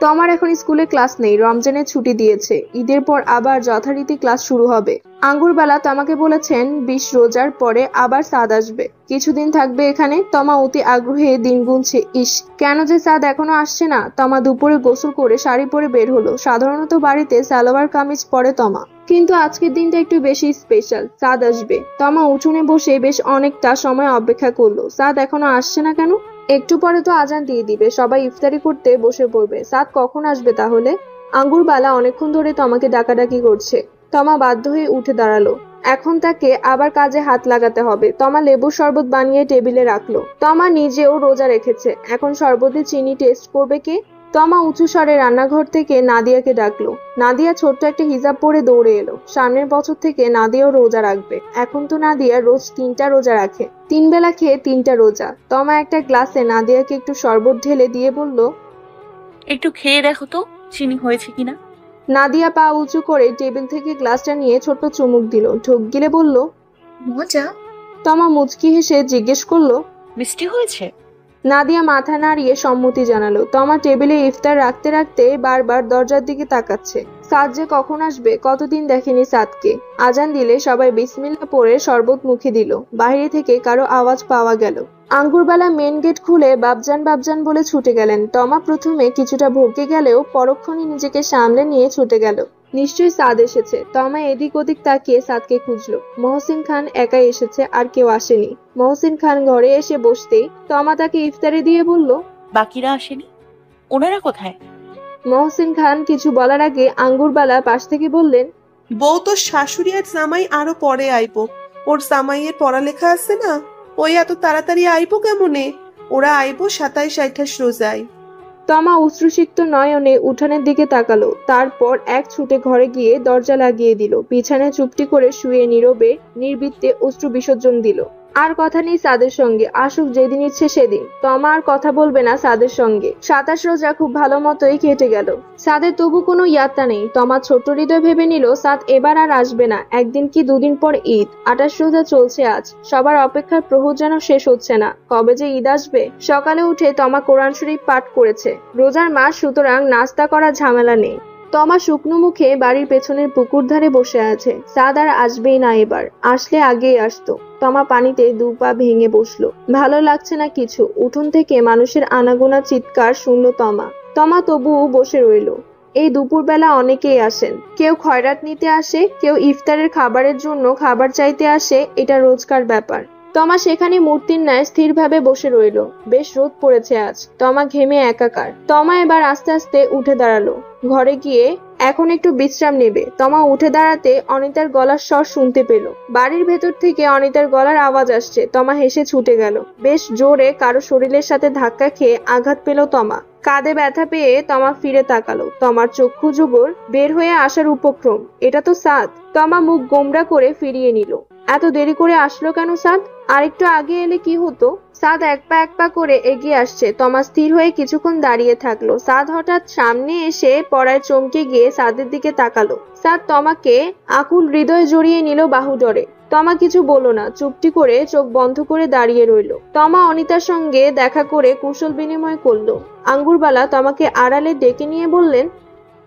তমার এখন স্কুলে ক্লাস নেই, রমজানের ছুটি দিয়েছে। ঈদের পর আবার যথারীতি ক্লাস শুরু হবে। আঙ্গুরবালা তমাকে বলেছেন 20 রোজার পরে আবার সাদ আসবে, কিছুদিন থাকবে এখানে। তমা অতি আগ্রহে দিন গুনছে। ইস, কেন যে সাদ এখনো আসছে না। তমা দুপুরে গোসল করে শাড়ি পরে বের হলো। সাধারণত বাড়িতে সালোয়ার কামিজ পরে তমা, কিন্তু আজকের দিনটা একটু বেশি স্পেশাল। সাদ আসবে। তমা উঠোনে বসে বেশ অনেকটা সময় অপেক্ষা করলো। সাদ এখনো আসছে না কেন? একটু পরে তো আজান দিয়ে দিবে, সবাই ইফতারি করতে বসে পড়বে। সাদ কখন আসবে তাহলে? আঙ্গুরবালা অনেকক্ষণ ধরে তমাকে ডাকাডাকি করছে। তমা বাধ্য হয়ে উঠে দাঁড়ালো। এখন তাকে আবার কাজে হাত লাগাতে হবে। তমা লেবুর শরবত বানিয়ে টেবিলে রাখলো। তমা নিজেও রোজা রেখেছে। এখন শরবতে চিনি টেস্ট করবে কে? তমা উঁচু স্বরে রান্নাঘর থেকে নাদিয়াকে ডাকলো। নাদিয়া ছোট্ট একটা হিজাব পরে দৌড়ে এলো। সামনের বছর থেকে নাদিয়াও রোজা রাখবে। এখন তো নাদিয়া রোজ 3টা রোজা রাখে, 3 বেলা খেয়ে 3টা রোজা। তমা একটা গ্লাসে নাদিয়াকে একটু শরবত ঢেলে দিয়ে বলল, একটু খেয়ে দেখো তো চিনি হয়েছে কিনা। নাদিয়া পা উঁচু করে টেবিল থেকে গ্লাসটা নিয়ে ছোট্ট চুমুক দিল। ঢোক গিলে বলল, মজা। তমা মুচকি হেসে জিজ্ঞেস করলো, মিষ্টি হয়েছে? নাদিয়া মাথা নাড়িয়ে সম্মতি জানালো। তমা টেবিলে ইফতার রাখতে রাখতে বারবার দরজার দিকে তাকাচ্ছে। সাদ যে কখন আসবে, কতদিন দেখেনি সাদকে। আজান দিলে সবাই বিসমিল্লাহ পড়ে শরবত মুখে দিল। বাইরে থেকে কারো আওয়াজ পাওয়া গেল। আঙ্গুরবালা মেন গেট খুলে বাবজান বাবজান বলে ছুটে গেলেন। তমা প্রথমে কিছুটা ভরকে গেলেও পরক্ষণে নিজেকে সামলে নিয়ে ছুটে গেল। নিশ্চয়ই সাদ এসেছে। তমা এদিক ওদিক তাকিয়ে সাদকে খুঁজলো। মহসিন খান একাই এসেছে, আর কেউ আসেনি। মহসিন খান ঘরে এসে বসতেই তমা তাকে ইফতারি দিয়ে বলল, বাকিরা আসেনি? ওনারা কোথায়? মহসিন খান কিছু বলার আগে আঙ্গুরবালা পাশ থেকে বললেন, বউ তো শাশুড়ি আর জামাই আরো পরে আইবো। ওর জামাইয়ের পড়ালেখা আছে না, ওই এত তাড়াতাড়ি আইবো কেমনে? ওরা আইবো 27-28 রোজায়। তমা অশ্রুসিক্ত নয়নে উঠানের দিকে তাকালো। তারপর এক ছুটে ঘরে গিয়ে দরজা লাগিয়ে দিল। বিছানায় চুপটি করে শুয়ে নীরবে নির্বৃত্তে অশ্রু বিসর্জন দিল। আর কথা নেই সাদের সঙ্গে, আসুক যেদিন ইচ্ছে সেদিন। তমা আর কথা বলবে না সাদের সঙ্গে। 27 রোজা খুব ভালো মতোই কেটে গেল। সাদের তবু কোনো ইয়াত্তা নেই। তমা ছোট্ট হৃদয় ভেবে নিল সাদ এবার আর আসবে না। একদিন কি দুদিন পর ঈদ। 28 রোজা চলছে আজ। সবার অপেক্ষার প্রহর যেন শেষ হচ্ছে না। কবে যে ঈদ আসবে। সকালে উঠে তমা কোরআন শরীফ পাঠ করেছে। রোজার মাস, সুতরাং নাস্তা করার ঝামেলা নেই। তমা শুকনো মুখে বাড়ির পেছনের পুকুর ধারে বসে আছে। সাদ আর আসবেই না এবার। আসলে আগেই আসতো। তমা পানিতে 2 পা ভেঙে বসলো। ভালো লাগছে না কিছু। উঠোন থেকে মানুষের আনাগোনা চিৎকার শুনলো তমা। তমা তবুও বসে রইল। এই দুপুরবেলা অনেকেই আসেন। কেউ খয়রাত নিতে আসে, কেউ ইফতারের খাবারের জন্য খাবার চাইতে আসে। এটা রোজকার ব্যাপার। তমা সেখানে মূর্তির ন্যায় স্থিরভাবে বসে রইল। বেশ রোদ পড়েছে আজ। তমা ঘেমে একাকার। তমা এবার আস্তে আস্তে উঠে দাঁড়ালো। ঘরে গিয়ে এখন একটু বিশ্রাম নেবে। তমা উঠে দাঁড়াতে অনিতার গলার স্বর শুনতে পেল। বাড়ির ভেতর থেকে অনিতার গলার আওয়াজ আসছে। তমা হেসে ছুটে গেল। বেশ জোরে কারো শরীরের সাথে ধাক্কা খেয়ে আঘাত পেল তমা। কাঁধে ব্যথা পেয়ে তমা ফিরে তাকালো। তমার চক্ষু যুগল বের হয়ে আসার উপক্রম। এটা তো সাদ। তমা মুখ গোমড়া করে ফিরিয়ে নিল। এত দেরি করে আসলো কেন সাদ? আরেকটু আগে এলে কি হতো? সাদ এক পা করে এগিয়ে আসছে। তমা স্থির হয়ে কিছুক্ষণ দাঁড়িয়ে থাকলো। সাদ হঠাৎ সামনে এসে পড়ায় চমকে গিয়ে সাদের দিকে তাকালো। সাদ তমাকে আকুল হৃদয় জড়িয়ে নিল বাহুডরে। তমা কিছু বলল না। চুপটি করে চোখ বন্ধ করে দাঁড়িয়ে রইল। তমা অনিতার সঙ্গে দেখা করে কুশল বিনিময় করলো। আঙ্গুরবালা তমাকে আড়ালে ডেকে নিয়ে বললেন,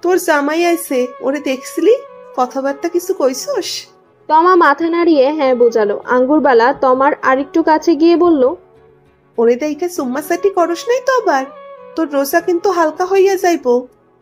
তোর জামাই আইছে, ওরে দেখছিলি? কথাবার্তা কিছু কইছস? তমা মাথা নাড়িয়ে হ্যাঁ বোঝালো। আঙ্গুরবালা তমার আরেকটু কাছে গিয়ে বলল, ওরে দেইখা সুম্মাসাটি করস নাই তো আবার? তোর রোজা কিন্তু হালকা হইয়া যাইবো।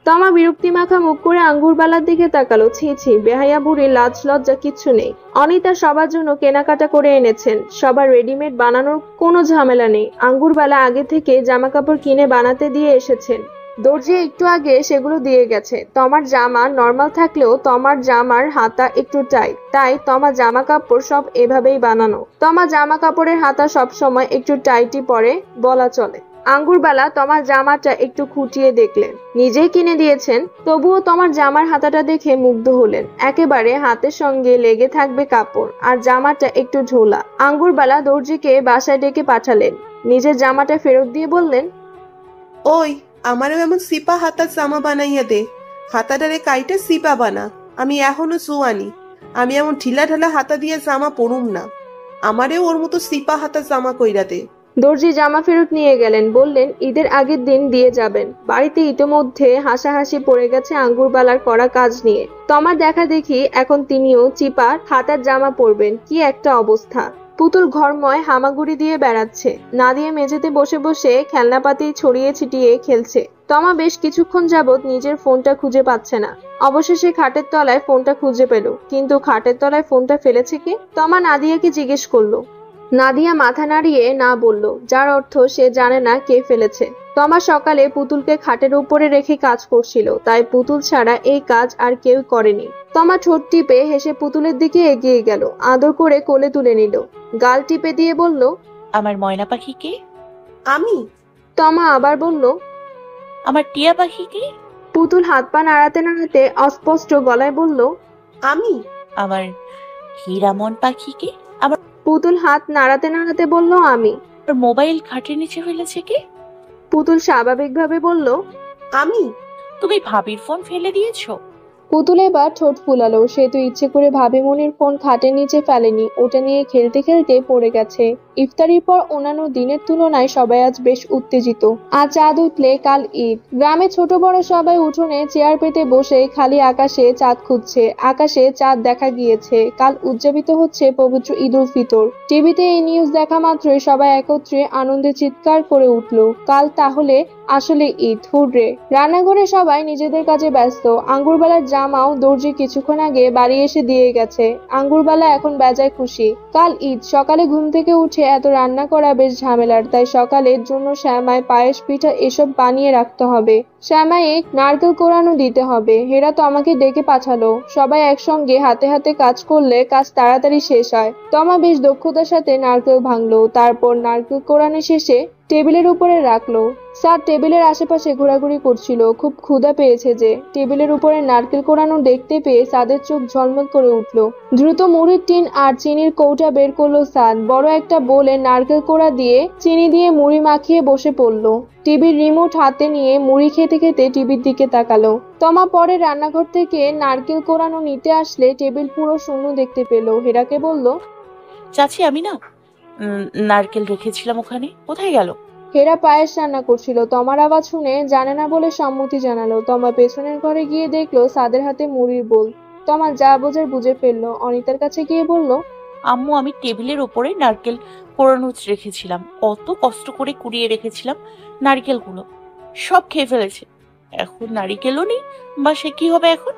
তমা বিরক্তি মাখা মুখ করে আঙ্গুরবালার দিকে তাকালো। ছি ছি, বেহায়া বুড়ি, লাজ লজ্জা কিচ্ছু নেই। অনিতা সবার জন্য কেনাকাটা করে এনেছেন। সবার রেডিমেড বানানোর কোনো ঝামেলা নেই। আঙ্গুরবালা আগে থেকে জামা কাপড় কিনে বানাতে দিয়ে এসেছেন। দর্জি একটু আগে সেগুলো দিয়ে গেছে। তমার জামা নর্মাল থাকলেও তমার জামার হাতা একটু টাইট, তাই তমা জামা কাপড় সব এভাবেই বানানো। তমা জামা কাপড়ের হাতা সব সময় একটু টাইটই পরে বলা চলে। আঙ্গুরবালা তোমার জামাটা একটু খুঁটিয়ে দেখলেন। নিজেই কিনে দিয়েছেন, তবুও তোমার জামার হাতাটা দেখে মুগ্ধ হলেন। একেবারে হাতের সঙ্গে লেগে থাকবে কাপড়, আর জামাটা একটু ঝোলা। আঙ্গুরবালা দর্জিকে বাসায় ডেকে পাঠালেন। নিজের জামাটা ফেরত দিয়ে বললেন, ওই আমারও এমন সিপা হাতার জামা বানাইয়া দে। হাতাটারে কাইটা সিপা বানা। আমি এখনো জোয়ানি, আমি এমন ঢিলা ঢালা হাতা দিয়ে জামা পরুম না। আমারেও ওর মতো সিপা হাতার জামা কইরা দে। দর্জি জামা ফেরত নিয়ে গেলেন। বললেন ঈদের আগের দিন দিয়ে যাবেন। বাড়িতে ইতোমধ্যে হাসাহাসি পড়ে গেছে আঙ্গুরবালার করা কাজ নিয়ে। তোমার দেখা দেখি এখন তিনিও চিপা হাতার জামা পরবেন। কি একটা অবস্থা! পুতুল ঘরময় হামাগুড়ি দিয়ে বেড়াচ্ছে। নাদিয়া মেঝেতে বসে বসে খেলনাপাতি ছড়িয়ে ছিটিয়ে খেলছে। তমা বেশ কিছুক্ষণ যাবৎ নিজের ফোনটা খুঁজে পাচ্ছে না। অবশেষে খাটের তলায় ফোনটা খুঁজে পেল। কিন্তু খাটের তলায় ফোনটা ফেলেছে কে? তমা নাদিয়াকে জিজ্ঞেস করলো। নাদিয়া মাথা নাড়িয়ে না বলল, যার অর্থ সে জানে না কে ফেলেছে। তমা সকালে পুতুলকে খাটের উপরে রেখে কাজ করছিল, তাই পুতুল ছাড়া এই কাজ আর কেউ করেনি। তমা ঠোঁট টিপে হেসে পুতুলের দিকে এগিয়ে গেল। আদর করে কোলে তুলে নিল। গাল টিপে দিয়ে বলল, আমার ময়না পাখি কে? আমি। তমা আবার বলল, আমার টিয়া পাখি কি? পুতুল হাত পা নাড়াতে নাড়াতে অস্পষ্ট গলায় বলল, আমি? আমার হীরামন পাখি কি? আমার পুতুল হাত নাড়াতে নাড়াতে বলল, আমি। মোবাইল খাটের নিচে ফেলেছে কি? পুতুল স্বাভাবিকভাবে বলল, আমি? তুমি ভাবির ফোন ফেলে দিয়েছো? পুতুল এবার ঠোঁট ফুলালো। সে তো ইচ্ছে করে ভাবিমনির ফোন খাটের নিচে ফেলেনি, ওটা নিয়ে খেলতে খেলতে পড়ে গেছে। ইফতারির পর অন্যান্য দিনের তুলনায় সবাই আজ বেশ উত্তেজিত। আজ চাঁদ উঠলে কাল ঈদ। গ্রামে ছোট বড় সবাই উঠোনে চেয়ার পেতে বসে খালি আকাশে চাঁদ খুঁজছে। আকাশে চাঁদ দেখা গিয়েছে। কাল উদযাপিত হচ্ছে পবিত্র ঈদ উল ফিতর। টিভিতে এই নিউজ দেখা মাত্রই সবাই একত্রে আনন্দে চিৎকার করে উঠল, কাল তাহলে আসলে ঈদ, হুররে। রান্নাঘরে সবাই নিজেদের কাজে ব্যস্ত। আঙ্গুরবালার জামাও দর্জি কিছুক্ষণ আগে বাড়ি এসে দিয়ে গেছে। আঙ্গুরবালা এখন বেজায় খুশি। কাল ঈদ। সকালে ঘুম থেকে উঠে এত রান্না করা বেশ ঝামেলার, তাই সকালের জন্য শ্যামাই, পায়েস, পিঠা এসব বানিয়ে রাখতে হবে। শ্যামাইয়ে নারকেল কোরানো দিতে হবে। হেরা তো আমাকে ডেকে পাঠালো। সবাই একসঙ্গে হাতে হাতে কাজ করলে কাজ তাড়াতাড়ি শেষ হয়। তমা বেশ দক্ষতার সাথে নারকেল ভাঙলো, তারপর নারকেল কোরানো শেষে টেবিলের উপরে রাখলো। স্যার টেবিলের আশেপাশে ঘোরাঘুরি করছিল। খুব ক্ষুধা পেয়েছে যে। টেবিলের উপরে নারকেল কোরানো দেখতে পেয়ে সাদের চোখ ঝলমল করে উঠল। দ্রুত মুড়ির টিন আর চিনির কৌটা বের করলো সাদ। বড় একটা বোলে নারকেল কোড়া দিয়ে চিনি দিয়ে মুড়ি মাখিয়ে বসে পড়লো। টিভির রিমোট হাতে নিয়ে মুড়ি খেতে খেতে টিভির দিকে তাকালো। তমা পরে রান্নাঘর থেকে নারকেল কোরানো নিতে আসলে টেবিল পুরো শূন্য দেখতে পেল। হেরাকে বলল, চাচি আমি না নারকেল রেখেছিলাম ওখানে, কোথায় গেল? হেরা পায়েস রান্না করছিল। তমার আওয়াজ শুনে জানে না বলে সম্মতি জানালো। তমা পেছনের ঘরে গিয়ে দেখলো সাদের হাতে মুড়ির বোল। তমা যা বোঝার বুঝে ফেললো। অনিতার কাছে গিয়ে বলল, আম্মু আমি টেবিলের ওপরে নারকেল কোরানো রেখেছিলাম, কত কষ্ট করে কুড়িয়ে রেখেছিলাম নারকেলগুলো, সব খেয়ে ফেলেছে। এখন নারকেলও নেই, বা সে কি হবে এখন?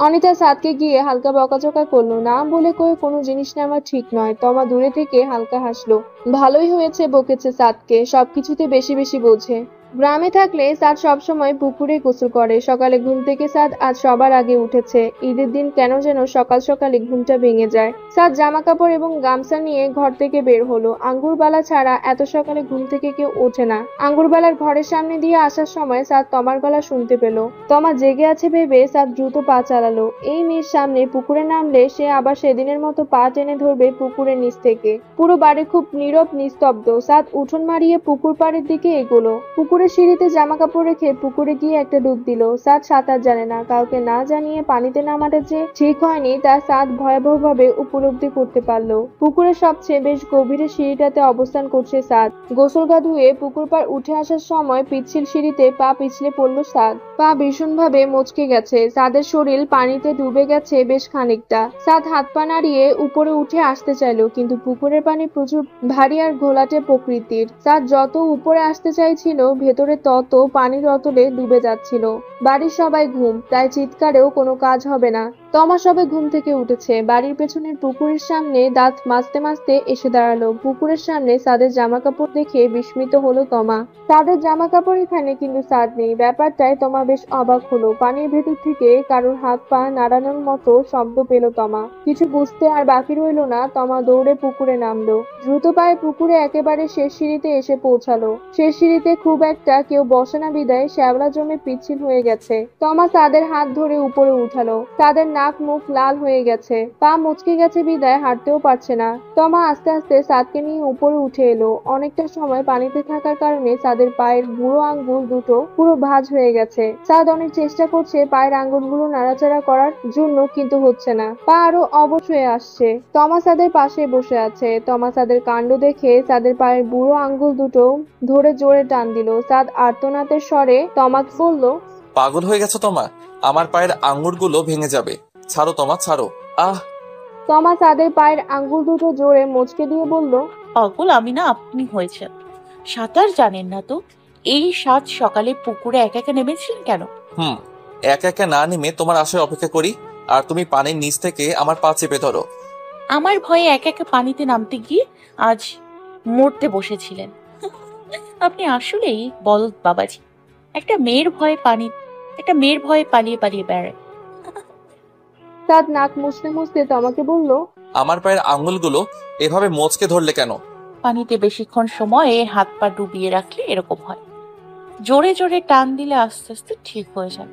অনিতা সাদকে গিয়ে হালকা বকাঝকা করলো। নাম বলে কয়ে কোনো জিনিস নেওয়া ঠিক নয়। তমা দূরে থেকে হালকা হাসলো। ভালোই হয়েছে বকেছে সাদকে, সবকিছুতে বেশি বেশি বোঝে। গ্রামে থাকলে সাদ সবসময় পুকুরে গোসল করে। সকালে ঘুম থেকে সাদ আজ সবার আগে উঠেছে। ঈদের দিন কেন যেন সকাল সকালে ঘুমটা ভেঙে যায়। সাদ জামা কাপড় এবং গামছা নিয়ে ঘর থেকে বের হলো। আঙ্গুরবালা ছাড়া এত সকালে ঘুম থেকে কেউ ওঠে না। আঙ্গুরবালার ঘরের সামনে দিয়ে আসার সময় সাদ তমার গলা শুনতে পেল। তমা জেগে আছে ভেবে সাদ দ্রুত পা চালালো। এই মেয়ের সামনে পুকুরে নামলে সে আবার সেদিনের মতো পা টেনে ধরবে পুকুরের নিচ থেকে। পুরো বাড়ি খুব নীরব নিস্তব্ধ। সাদ উঠোন মারিয়ে পুকুর পাড়ের দিকে এগোলো। পুকুরের সিঁড়িতে জামা কাপড় রেখে পুকুরে গিয়ে একটা ডুব দিল। সাদ সাঁতার জানে না। কাউকে না জানিয়ে পানিতে নামাটা যে ঠিক হয়নি তা সাদ ভয়াবহভাবে উপলব্ধি করতে পারলো। পুকুরের সবচেয়ে বেশ গভীরে সিঁড়িটাতে অবস্থান করছে সাদ। গোসল গা ধুয়ে পুকুর পাড় উঠে আসার সময় পিচ্ছিল সিঁড়িতে পা পিছলে পড়লো সাদ। পা ভীষণভাবে মচকে গেছে। সাদের শরীর পানিতে ডুবে গেছে বেশ খানিকটা। সাদ হাত পা নাড়িয়ে উপরে উঠে আসতে চাইলো, কিন্তু পুকুরের পানি প্রচুর ভারী আর ঘোলাটে প্রকৃতির। সাদ যত উপরে আসতে চাইছিল ভেতরে তত পানির অতলে ডুবে যাচ্ছিল। বাড়ির সবাই ঘুম, তাই চিৎকারেও কোনো কাজ হবে না। তমা সবে ঘুম থেকে উঠেছে। বাড়ির পেছনের পুকুরের সামনে দাঁত মাজতে মাজতে এসে দাঁড়ালো। পুকুরের সামনে সাদের জামা কাপড় দেখে বিস্মিত হলো তমা। সাদের জামা কাপড় এখানে, কিন্তু সাদ নেই। ব্যাপারটায় তমা বেশ অবাক হলো। পানির ভেতর থেকে কারোর হাত পা নাড়ানোর মতো শব্দ পেল তমা। কিছু বুঝতে আর বাকি রইল না। তমা দৌড়ে পুকুরে নামলো। দ্রুত পায়ে পুকুরে একেবারে শেষ সিঁড়িতে এসে পৌঁছালো। শেষ সিঁড়িতে খুব একটা কেউ বসে না বিদায় শ্যাওলা জমে পিচ্ছিল হয়ে গেছে। তমা সাদের হাত ধরে উপরে উঠালো। সাদের নাক মুখ লাল হয়ে গেছে, পা মুচকে গেছে বিদায় হাঁটতেও পারছে না। তমা আস্তে আস্তে সাদকে নিয়ে উপরে উঠে এলো। অনেকটা সময় পানিতে থাকার কারণে সাদের পায়ের বুড়ো আঙ্গুল দুটো পুরো ভাঁজ হয়ে গেছে। সাদ অনেক চেষ্টা করছে পায়ের আঙ্গুলগুলো নাড়াচাড়া করার জন্য, কিন্তু হচ্ছে না। পা আরো অবশ হয়ে আসছে। তমা সাদের পাশে বসে আছে। তমা সাদের কাণ্ড দেখে সাদের পায়ের বুড়ো আঙ্গুল দুটো ধরে জোরে টান দিল। সাদ আর্তনাদের স্বরে তমাকে বলল, পাগল হয়ে গেছো তোমা, আমার পায়ের আঙ্গুরগুলো ভেঙে যাবে, ছাড়ো তোমা ছাড়ো। আহ! তমা সাদের পায়ের আঙ্গুল দুটো জোরে মুচকে দিয়ে বলল, পাগল আমি না, আপনি হয়েছেন। সাঁতার জানেন না তো? এই সাত সকালে পুকুরে একা একা নেমেছিলেন কেন? একা একা না নেমে তোমার আশায় অপেক্ষা করি, আর তুমি পানির নিচ থেকে আমার পা চেপে ধরো। আমার ভয়ে একা একা পানিতে নামতে গিয়ে আজ মরতে বসেছিলেন। আপনি আসলেই বলদ বাবাজি। একটা মেয়ের ভয়ে পালিয়ে পালিয়ে বেড়ায়। সাদ নাক মুছতে মুছতে তমাকে বলল, আমার পায়ের আঙ্গুলগুলো এভাবে মোচকে ধরলে কেন? পানিতে বেশিক্ষণ সময়ে হাত পা ডুবিয়ে রাখলে এরকম হয়। জোরে জোরে টান দিলে আস্তে আস্তে ঠিক হয়ে যায়।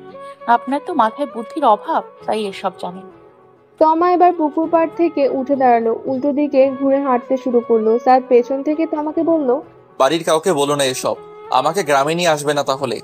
আপনার তো মাথায় বুদ্ধির অভাব, তাই এসব জানেন। তমা এবার পুকুর পাড় থেকে উঠে দাঁড়ালো, উল্টো দিকে ঘুরে হাঁটতে শুরু করলো। সাদ পেছন থেকে তমাকে বলল, বাড়ির কাউকে বলো না এসব, আমাকে গ্রামে নিয়ে আসবে না তাহলে।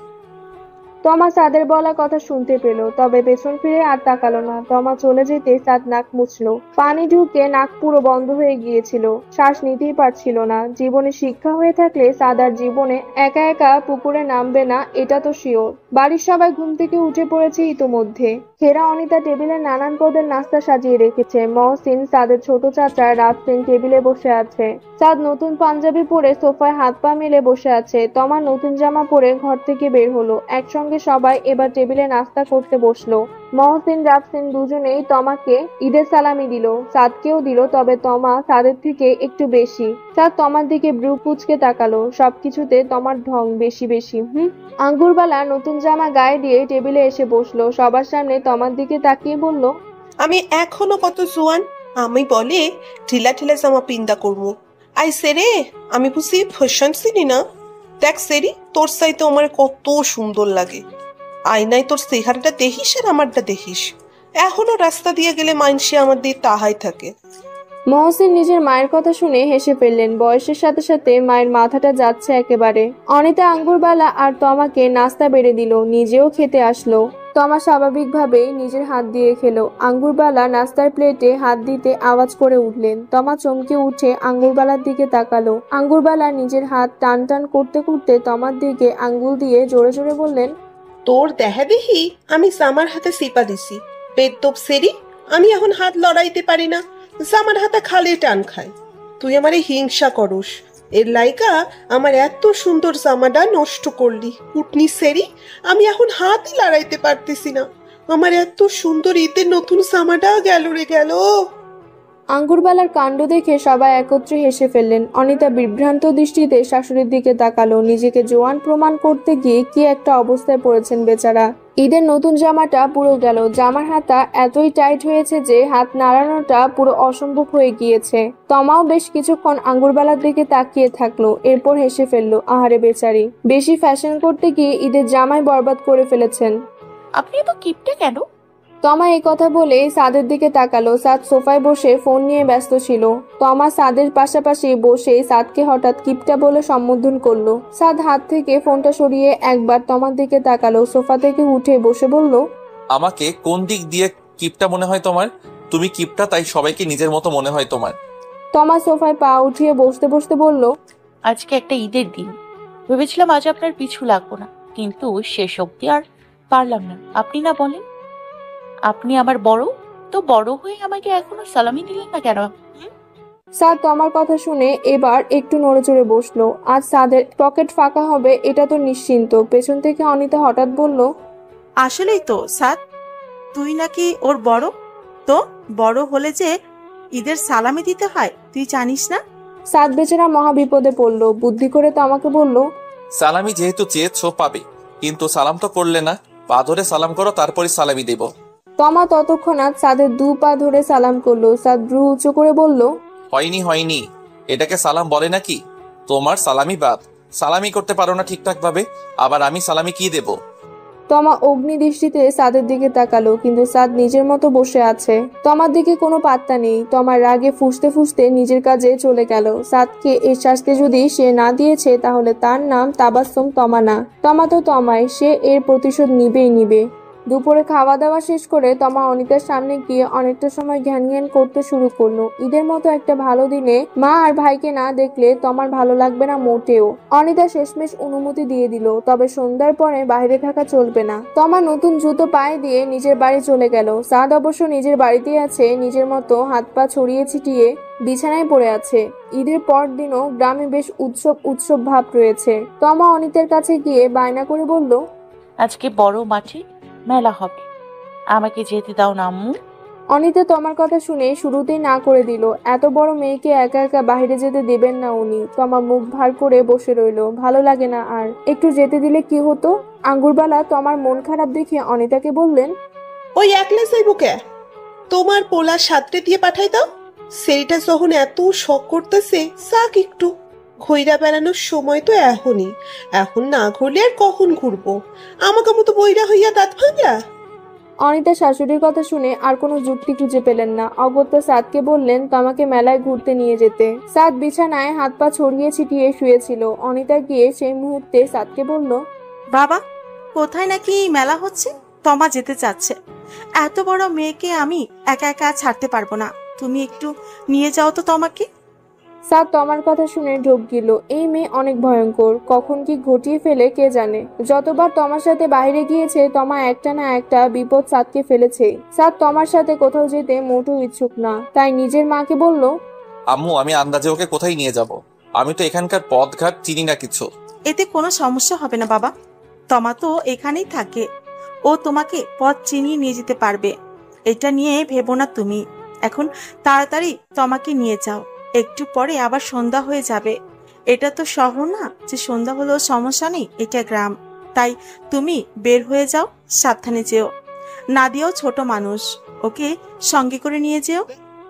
তমা সাদের বলা কথা শুনতে পেল, তবে পেছন ফিরে আর তাকালো না। তমা চলে যেতে সাদ নাক মুছলো। পানি ঢুকে নাক পুরো বন্ধ হয়ে গিয়েছিল, শ্বাস নিতেই পারছিল না। জীবনে শিক্ষা হয়ে থাকলে সাদ আর জীবনে একা একা পুকুরে নামবে না, এটা তো শিওর। বাড়ির সবাই ঘুম থেকে উঠে পড়েছে ইতোমধ্যে। হেরা অনিতা টেবিলে নানান পদের নাস্তা সাজিয়ে রেখেছে। মহসিন, সাদের ছোট চাচা রাজসিন টেবিলে বসে আছে। সাদ নতুন পাঞ্জাবি পরে সোফায় হাত পা মেলে বসে আছে। তমা নতুন জামা পরে ঘর থেকে বের হলো। একসঙ্গে সবাই এবার টেবিলে নাস্তা করতে বসলো। মহসিন, রাজসিন দুজনেই তমাকে ঈদের সালামি দিল, সাদকেও দিল, তবে তমা সাদের থেকে একটু বেশি। সাদ তমার দিকে ব্রু কুচকে তাকালো। সবকিছুতে তমার ঢং বেশি বেশি। আঙ্গুরবালা নতুন জামা গায়ে দিয়ে টেবিলে এসে বসলো। সবার সামনে তমার দিকে তাকিয়ে বলল, আমি এখনো কত জোয়ান, আমি বলে ঢিলা ঢিলা জামা পিন্দা করবো। আই সেরে, আমি বুঝি ফ্যাশন চিনি না? দেখ সেরি, তোর চাইতে আমার কত সুন্দর লাগে। আয়নায় তোর চেহারাটা দেখিস আর আমারটা দেখিস। এখনো রাস্তা দিয়ে গেলে মাইনসে আমার দিয়ে তাহাই থাকে। মহসিন নিজের মায়ের কথা শুনে হেসে ফেললেন। বয়সের সাথে সাথে মায়ের মাথাটা যাচ্ছে একেবারে। অনিতা আঙ্গুরবালা আর তমাকে নাস্তা বেড়ে দিল, নিজেও খেতে আসলো। তমা স্বাভাবিকভাবেই নিজের হাত দিয়ে খেলো। আঙ্গুরবালা নাস্তার প্লেটে হাত দিতে আওয়াজ করে উঠলেন। তমা চমকে উঠে আঙ্গুরবালার দিকে তাকালো। আঙ্গুরবালা নিজের হাত টান টান করতে করতে তমার দিকে আঙ্গুল দিয়ে জোরে জোরে বললেন, তোর দেখা দেখি আমি জামার হাতে সিপা দিছি। বেদব সেরি, আমি এখন হাত লড়াইতে পারি না, জামার হাতে খালি টান খাই। তুই আমারে হিংসা করস, এর লাইকা আমার এত সুন্দর জামাটা নষ্ট করলি। উঠনি সেরি, আমি এখন হাতই লড়াইতে পারতেছি না। আমার এত সুন্দর ঈদের নতুন জামাটা গেল রে গেল। আঙ্গুরবালার কাণ্ড দেখে সবাই একত্রে হেসে ফেললেন। অনিতা বিভ্রান্ত দৃষ্টিতে শাশুড়ির দিকে তাকালো। নিজেকে জোয়ান প্রমাণ করতে গিয়ে কি একটা অবস্থায় পড়েছেন বেচারা। ঈদের নতুন জামাটা পুরো গেল। জামার হাতা এতই টাইট হয়েছে যে হাত নাড়ানোটা পুরো অসম্ভব হয়ে গিয়েছে। তমাও বেশ কিছুক্ষণ আঙ্গুরবালার দিকে তাকিয়ে থাকলো, এরপর হেসে ফেললো। আহারে বেচারি, বেশি ফ্যাশন করতে গিয়ে ঈদের জামাই বরবাদ করে ফেলেছেন। আপনি এত কিপটে কেন? তমা এই কথা বলে সাদের দিকে তাকালো। সাদ সোফায় বসে ফোন নিয়ে ব্যস্ত ছিল। তমা সাদের পাশাপাশি বসে সাদকে হঠাৎ কিপটা বলে সম্বোধন করলো। সাদ হাত থেকে ফোনটা সরিয়ে একবার তমার দিকে তাকালো, সোফা থেকে উঠে বসে বলল, আমাকে কোন দিক দিয়ে কিপটা মনে হয় তোমার? তুমি কিপটা, তাই সবাইকে নিজের মতো মনে হয় তোমার। তমা সোফায় পা উঠিয়ে বসতে বসতে বলল, আজকে একটা ঈদের দিন, ভেবেছিলাম আজ আপনার পিছু লাগবো না, কিন্তু শেষ অব্দি আর পারলাম না। আপনি না বলেন আপনি আমার বড়, তো বড় হয়ে আমাকে এখনো সালামি দিলেন না কেন? সাদ তমার কথা শুনে এবার একটু নড়েচড়ে বসলো। আজ সাদের পকেট ফাঁকা হবে এটা তো নিশ্চিন্ত। পেছন থেকে অনিতা হঠাৎ বলল, আসলেই তো সাদ, তুই নাকি ওর বড়? তো বড় হলে যে ঈদের সালামি দিতে হয় তুই জানিস না? সাদ বেচারা মহা বিপদে পড়লো। বুদ্ধি করে তমাকে বলল, সালামি যেহেতু চেয়েছো পাবে, কিন্তু সালাম তো করলে না। পা ধরে সালাম করো, তারপরে সালামি দেব। তমা ততক্ষণাৎ সাদের 2 পা ধরে সালাম করলো। সাদ ভ্রু উঁচু করে বলল, হয়নি, এটাকে সালাম বলে নাকি? তোমার সালামি বাদ, সালামি করতে পারো না ঠিকঠাক ভাবে, আবার আমি সালামি কি দেব? তমা অগ্নি দৃষ্টিতে সাদের দিকে তাকালো, কিন্তু সাদ নিজের মতো বসে আছে। তমার দিকে কোনো পাত্তা নেই। তমার রাগে ফুঁসতে ফুঁসতে নিজের কাজে চলে গেল। সাদকে এর শাস্তি যদি সে না দিয়েছে তাহলে তার নাম তাবাসসুম তমা না। তমা তো তমাই, সে এর প্রতিশোধ নিবে। দুপুরে খাওয়া দাওয়া শেষ করে তমা অনিতার সামনে গিয়ে অনেকটা সময় ঘ্যান ঘ্যান করতে শুরু করলো। ঈদের মতো একটা ভালো দিনে মা আর ভাইকে না দেখলে তমার ভালো লাগবে না মোটেও। অনিতা শেষমেশ অনুমতি দিয়ে দিল, তবে সন্ধ্যার পরে বাইরে থাকা চলবে না। তমা নতুন জুতো পায়ে দিয়ে নিজের বাড়ি চলে গেল। সাদ অবশ্য নিজের বাড়িতেই আছে, নিজের মতো হাত পা ছড়িয়ে ছিটিয়ে বিছানায় পড়ে আছে। ঈদের পর দিনও গ্রামে বেশ উৎসব ভাব রয়েছে। তমা অনিতার কাছে গিয়ে বায়না করে বলল, আজকে বড় মাঠে মেলা হবে, আমাকে যেতে দাও না আম্মু। অনিতা তমার কথা শুনে শুরুতেই না করে দিল। এত বড় মেয়েকে একা একা বাইরে যেতে দেবেন না উনি। তমা মুখ ভার করে বসে রইল। ভালো লাগে না আর, একটু যেতে দিলে কি হতো? আঙ্গুরবালা তমার মন খারাপ দেখে অনিতাকে বললেন, ওই একলা যাইব কে? তোমার পোলা সাতটে দিয়ে পাঠাই দাও। সেটা যখন এত শখ করতেছে যাক একটু। ঘুইরা বেড়ানোর সময় তো এখনই, এখন না ঘুরলে আর কখন ঘুরবো? আমাকে মতো বইরা হইয়া দাঁত ভাঙা। অনিতা শাশুড়ির কথা শুনে আর কোনো যুক্তি খুঁজে পেলেন না, অগত্যা সাদকে বললেন তমাকে মেলায় ঘুরতে নিয়ে যেতে। সাদ বিছানায় হাত পা ছড়িয়ে ছিটিয়ে শুয়েছিল। অনিতা গিয়ে সেই মুহূর্তে সাদকে বলল, বাবা, কোথায় নাকি মেলা হচ্ছে, তমা যেতে চাচ্ছে। এত বড় মেয়েকে আমি একা একা ছাড়তে পারবো না, তুমি একটু নিয়ে যাও তো তমাকে। সাদ তমার কথা শুনে ঢোক গেল। এই মেয়ে অনেক ভয়ঙ্কর, কখন কি ঘটিয়ে ফেলে কে জানে। যতবার তমার সাথে বাইরে গিয়েছে তমা একটা না একটা বিপদ সাদকে ফেলেছে। সাদ তমার সাথে কোথাও যেতে মোটেও ইচ্ছুক না, তাই নিজের মাকে বলল, আম্মু আমি আন্দাজে ওকে কোথায় নিয়ে যাব? আমি তো এখানকার পথঘাট চিনি না কিছু। এতে কোনো সমস্যা হবে না বাবা, তমা তো এখানেই থাকে, ও তোমাকে পথ চিনিয়ে নিয়ে যেতে পারবে। এটা নিয়ে ভেবো না তুমি। এখন তাড়াতাড়ি তমাকে নিয়ে যাও, একটু পরে আবার সন্ধ্যা হয়ে যাবে। এটা তো শহর না যে সন্ধ্যা হলেও সমস্যা নেই, এটা গ্রাম। তাই তুমি বের হয়ে যাও, সাবধানে যেও। নাদিয়াও ছোট মানুষ, ওকে সঙ্গে করে নিয়ে যেও।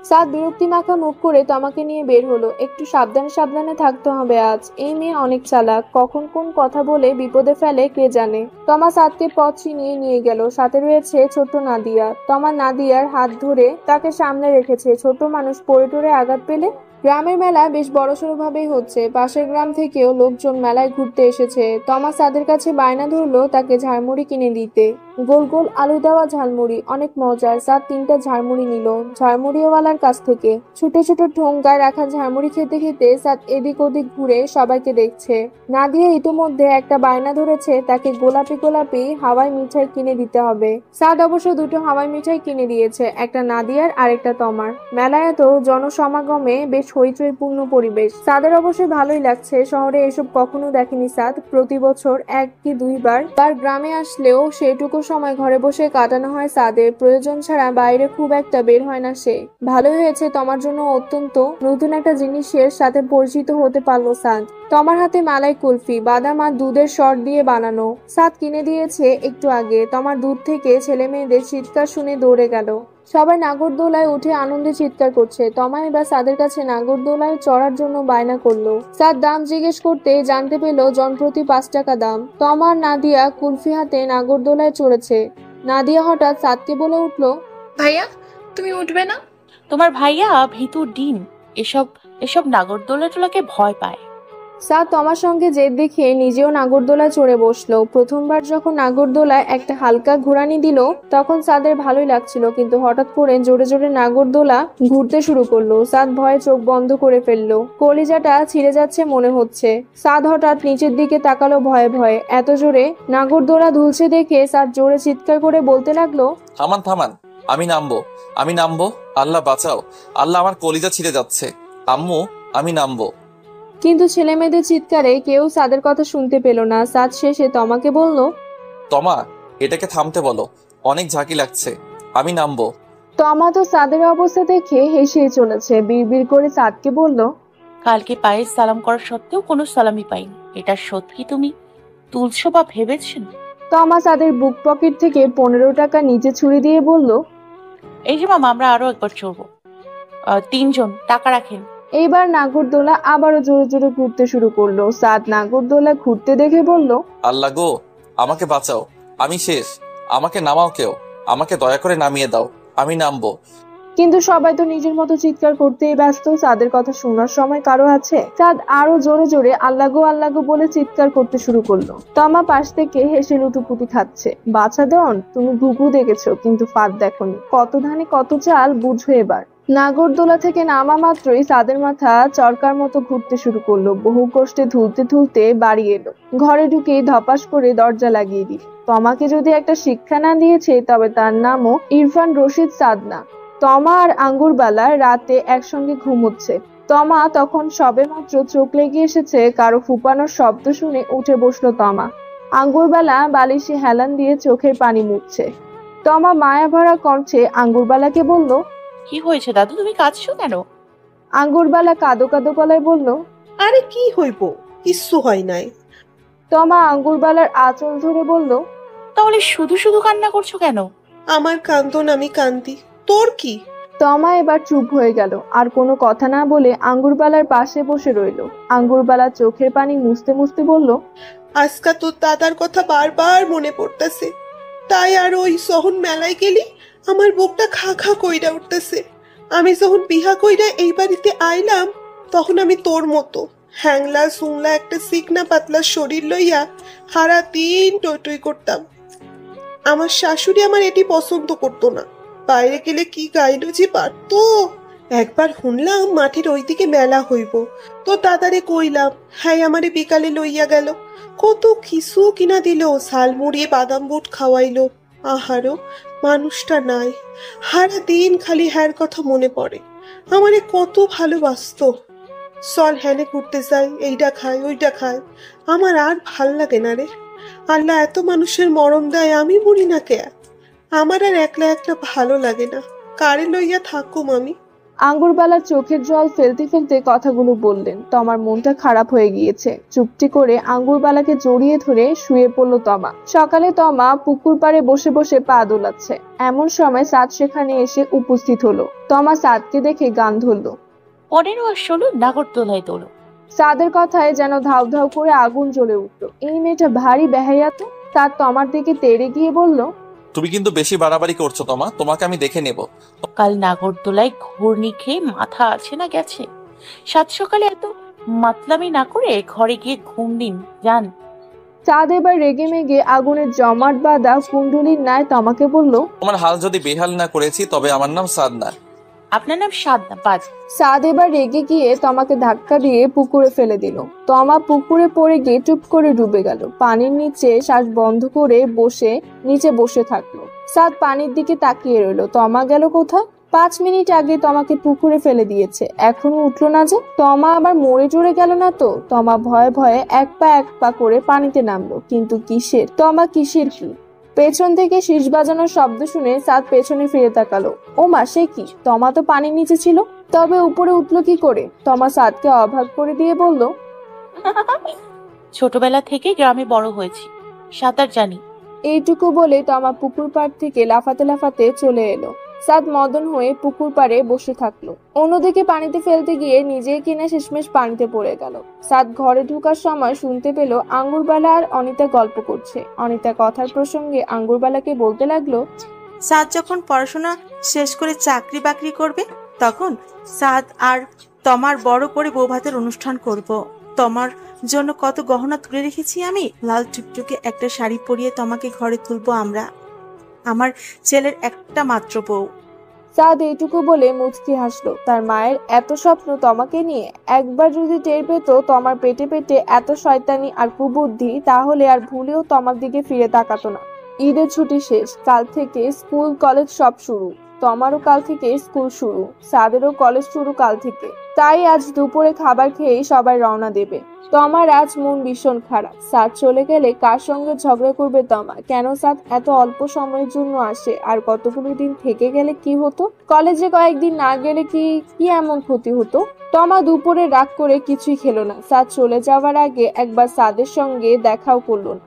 সাদ বিরক্তি মাখা মুখ করে তমাকে নিয়ে বের হলো। একটু সাবধানে সাবধানে থাকতে হবে আজ। এই মেয়ে অনেক চালাক, কখন কোন কথা বলে বিপদে ফেলে কে জানে। তমা সাদকে পথ চিনিয়ে নিয়ে গেল। সাথে রয়েছে ছোট্ট নাদিয়া। তমা নাদিয়ার হাত ধরে তাকে সামনে রেখেছে। ছোট মানুষ পড়ে টরে আঘাত পেলে। গ্রামের মেলা বেশ বড়সড় ভাবেই হচ্ছে। পাশের গ্রাম থেকেও লোকজন মেলায় ঘুরতে এসেছে। তমা সাদের কাছে বায়না ধরলো তাকে ঝালমুড়ি কিনে দিতে। গোল গোল আলু দেওয়া ঝালমুড়ি, অনেক মজার। সাদ 3টা ঝালমুড়ি নিল ঝালমুড়িওয়ালার কাছ থেকে। ছোট ছোট ঠোঙ্গায় রাখা ঝালমুড়ি খেতে খেতে সাদ এদিক ওদিক ঘুরে সবাইকে দেখছে। নাদিয়া ইতোমধ্যে একটা বায়না ধরেছে তাকে গোলাপি গোলাপি হাওয়াই মিঠাই কিনে দিতে হবে। সাদ অবশ্য 2টো হাওয়াই মিঠাই কিনে দিয়েছে, একটা নাদিয়ার আর একটা তমার। মেলায় এত জনসমাগমে বেশ হইচইপূর্ণ পরিবেশ। সাদের অবশ্যই ভালোই লাগছে। শহরে এসব কখনো দেখেনি সাদ। প্রতি বছর 1 কি 2 বার তার গ্রামে আসলেও সেটুকু সময় ঘরে বসে কাটানো হয় সাদের। প্রয়োজন ছাড়া বাইরে খুব একটা বের হয় না সে। ভালোই হয়েছে তমার জন্য অত্যন্ত নতুন একটা জিনিসের সাথে পরিচিত হতে পারলো সাদ। তমার হাতে মালাই কুলফি, বাদাম আর দুধের শর্ট দিয়ে বানানো। সাদ কিনে দিয়েছে একটু আগে। তমার দুধ থেকে ছেলে মেয়েদের চিৎকার শুনে দৌড়ে গেল। সবাই নাগরদোলায় উঠে আনন্দে চিৎকার করছে। তমা এবার সাদের কাছে নাগরদোলায় চড়ার জন্য বায়না করলো। সাদ দাম জিজ্ঞেস করতে জানতে পেল জনপ্রতি 5 টাকা দাম। তমা আর নাদিয়া কুলফি হাতে নাগরদোলায় চড়েছে। নাদিয়া হঠাৎ সাদকে বলে উঠলো, ভাইয়া তুমি উঠবে না? তোমার ভাইয়া ভীতু ডিম, এসব এসব নাগরদোলা টোলাকে ভয় পায়। সাদ তমার সঙ্গে জেদ দেখিয়ে নিজেও নাগরদোলায় চড়ে বসলো। প্রথমবার যখন নাগরদোলায় একটা হালকা ঘোরানি দিল তখন সাদের ভালোই লাগছিল, কিন্তু হঠাৎ করে জোরে জোরে নাগরদোলা ঘুরতে শুরু করলো। সাদ ভয়ে চোখ বন্ধ করে ফেললো। কলিজাটা ছিঁড়ে যাচ্ছে মনে হচ্ছে। সাদ হঠাৎ নিচের দিকে তাকালো ভয়ে ভয়ে। এত জোরে নাগরদোলা দুলছে দেখে সাদ জোরে চিৎকার করে বলতে লাগলো, থামান থামান, আমি নামবো, আমি নামবো, আল্লাহ বাঁচাও, আল্লাহ আমার কলিজা ছিঁড়ে যাচ্ছে, আম্মু আমি নামবো। কিন্তু ছেলে মেয়েদের চিৎকারে কেউ সাদের কথা শুনতে পেল না। সাদ শেষে তমাকে বলল, তমা এটাকে থামতে বলো, অনেক ঝাঁকি লাগছে, আমি নামবো। তমা তো সাদের অবস্থা দেখে হেসেই চলেছে। বিড়বিড় করে সাদকে বলল, কালকে পায়ে সালাম করার সত্ত্বেও কোনো সালামি পাইনি, এটা সত্যি তুমি তুলছো বা ভেবেছেন? তমা সাদের বুক পকেট থেকে 15 টাকা নিচে ছুড়ে দিয়ে বলল, এই যে মামা, আমরা আরো একবার চড়বো, 3 জন, টাকা রাখেন। এইবার নাগরদোলা আবারও জোরে জোরে ঘুরতে শুরু করলো। সাদ নাগরদোলা ঘুরতে দেখে বলল, আল্লাহ গো, আমাকে বাঁচাও, আমি শেষ, আমাকে নামাও কেউ, আমাকে দয়া করে নামিয়ে দাও, আমি নামবো। কিন্তু সবাই তো নিজের মতো চিৎকার করতেই ব্যস্ত। সাদের কথা শোনার সময় কারো আছে? সাদ আরো জোরে জোরে আল্লাহ গো বলে চিৎকার করতে শুরু করলো। তমা পাশ থেকে হেসে লুটুপুটি খাচ্ছে। বাছা দন, তুমি ঘুঘু দেখেছো কিন্তু ফাঁদ দেখোনি। কত ধানে কত চাল বুঝো এবার। নাগরদোলা থেকে নামা মাত্রই সাদের মাথা চরকার মতো ঘুরতে শুরু করলো। বহু কষ্টে ধুলতে ধুলতে বাড়ি এলো। ঘরে ঢুকে ধপাস করে দরজা লাগিয়ে দিল। তমাকে যদি একটা শিক্ষা না দিয়েছে তবে তার নামও ইরফান রশিদ সাদ না। তমা আর আঙ্গুরবালা রাতে একসঙ্গে ঘুমোচ্ছে। তমা তখন সবেমাত্র চোখ লেগে এসেছে কারো ফুপানোর শব্দ শুনে উঠে বসলো তমা। আঙ্গুরবালা বালিশে হেলান দিয়ে চোখের পানি মুছছে। তমা মায়া ভরা কণ্ঠে আঙ্গুরবালাকে বলল, কি হয়েছে দাদু, তুমি কাঁদছো কেন? আঙ্গুরবালা কাঁদো কাঁদো গলায় বলল, আরে কি হইব, কিচ্ছু হয় নাই। তমা আঙ্গুরবালার আঁচল ধরে বলল, তাহলে শুধু শুধু কান্না করছো কেন? আমার কান্দন আমি কান্দি, তোর কি? তমা এবার চুপ হয়ে গেল, আর কোনো কথা না বলে আঙ্গুরবালার পাশে বসে রইল। আঙ্গুরবালা চোখের পানি মুছতে মুছতে বলল, আজকা তোর দাদার কথা বারবার মনে পড়তেছে, তাই আর ওই সহন মেলায় গেলি আমার বুকটা খা খা কইরা উঠতেছে। আমি যখন বিহা কইরা এই বাড়িতে আইলাম তখন আমি তোর মতো হ্যাংলা সুংলা একটা চিকনা পাতলা শরীর লইয়া সারা দিন টই টই করতাম। আমার শাশুড়ি আমার এটি পছন্দ করতো না, বাইরে গেলে কি গাইলো যে পারতো। একবার শুনলাম মাঠের ওইদিকে মেলা হইব, তো দাদারে কইলাম, হ্যাঁ আমারে বিকালে লইয়া গেল, কত কিছু কিনা দিল, শাল মুড়িয়ে বাদাম বুট খাওয়াইলো। আহারও মানুষটা নাই, সারা দিন খালি হ্যার কথা মনে পড়ে। আমারে কত ভালোবাসতো। চল হ্যানে ঘুরতে যাই, এইটা খাই ওইটা খাই। আমার আর ভাল লাগে না রে। আল্লাহ এত মানুষের মরম দেয়, আমি মরি না কে? আমার আর একলা একলা ভালো লাগে না, কারে লইয়া থাকুম আমি। আঙ্গুরবালার চোখের জল ফেলতে ফেলতে কথাগুলো বললেন। তমার মনটা খারাপ হয়ে গিয়েছে। চুপটি করে আঙ্গুরবালাকে জড়িয়ে ধরে শুয়ে পড়ল তমা। সকালে তমা পুকুর পাড়ে বসে বসে পা দোলাচ্ছে। এমন সময় সাদ সেখানে এসে উপস্থিত হলো। তমা সাদকে দেখে গান ধরল, 15 আর 16 নাগরদোলায় তোলো। সাদের কথায় যেন ধাউ ধাউ করে আগুন জ্বলে উঠল। এই মেয়েটা ভারী বেহাইয়া তো। সাদ তমার দিকে তেড়ে গিয়ে বলল, তুমি কিন্তু বেশি বাড়াবাড়ি করছো তমা, তোমাকে আমি দেখে নেব। কাল নাগরদোলায় ঘূর্ণি খেয়ে মাথা আছে না গেছে। সাত সকালে এত মাতলামি না করে ঘরে গিয়ে ঘুম দিন যান। চাঁদ এবার রেগে মেগে আগুনের জমাট বাঁধা কুণ্ডুলির ন্যায় তমাকে বলল, তোমার হাল যদি বেহাল না করেছি তবে আমার নাম সাদ না। আপনার নাম সাদ না বাজ। চাঁদ এবার রেগে গিয়ে তমাকে ধাক্কা দিয়ে পুকুরে ফেলে দিল। তমা পুকুরে পড়ে গিয়ে টুপ করে ডুবে গেল। পানির নিচে শ্বাস বন্ধ করে নিচে বসে থাকলো। চাঁদ পানির দিকে তাকিয়ে রইল। তমা গেল কোথায়? 5 মিনিট আগে তমাকে পুকুরে ফেলে দিয়েছে, এখনো উঠলো না যে। তমা আবার মরে চড়ে গেল না তো? তমা ভয়ে ভয়ে এক পা করে পানিতে নামলো। কিন্তু কিসের তমা, কিসের কি? পেছন থেকে শীষ বাজানোর শব্দ শুনে চাঁদ পেছনে ফিরে তাকালো। ও মা, সে কি? তমা তো পানির নিচে ছিল, তবে উপরে উঠলো কি করে? তমা চাঁদকে অবাক করে দিয়ে বলল, ছোটবেলা থেকে গ্রামে বড় হয়েছি, সাঁতার জানি। এইটুকু বলে তমা পুকুর পাড় থেকে লাফাতে লাফাতে চলে এলো। চাঁদ মদন হয়ে পুকুর পাড়ে বসে থাকলো। অন্যদিকে পানিতে ফেলতে গিয়ে নিজেই কিনা শেষমেশ পানিতে পড়ে গেল। চাঁদ ঘরে ঢুকার সময় শুনতে পেল আঙ্গুরবালা আর অনিতা গল্প করছে। অনিতা কথার প্রসঙ্গে আঙ্গুরবালাকে বলতে লাগলো, সাদ যখন পড়াশোনা শেষ করে চাকরি বাকরি করবে তখন সাদ আর তমার বড় করে বৌভাতের অনুষ্ঠান করব। তমার জন্য কত গহনা তুলে রেখেছি আমি। লাল টুকটুকে একটা শাড়ি পরিয়ে তমাকে ঘরে তুলবো আমরা, আমার ছেলের একটা মাত্র বউ। চাঁদ এইটুকু বলে মুচকি হাসলো। তার মায়ের এত স্বপ্ন তমাকে নিয়ে। একবার যদি টের পেত তমার পেটে পেটে এত শয়তানি আর কুবুদ্ধি, তাহলে আর ভুলেও তমার দিকে ফিরে তাকাতো না। ঈদের ছুটি শেষ, কাল থেকে স্কুল কলেজ সব শুরু। তমারও কাল থেকে স্কুল শুরু, চাঁদেরও কলেজ শুরু কাল থেকে। তাই আজ দুপুরে খাবার খেয়েই সবাই রওনা দেবে। তমার আজ মন ভীষণ খারাপ। চাঁদ চলে গেলে কার সঙ্গে ঝগড়া করবে তমা? কেন চাঁদ এত অল্প সময়ের জন্য আসে? আর কতগুলো দিন থেকে গেলে কি হতো? কলেজে কয়েকদিন না গেলে কি এমন ক্ষতি হতো? তমা দুপুরে রাগ করে কিছুই খেলো না। চাঁদ চলে যাওয়ার আগে একবার চাঁদের সঙ্গে দেখাও করলো না।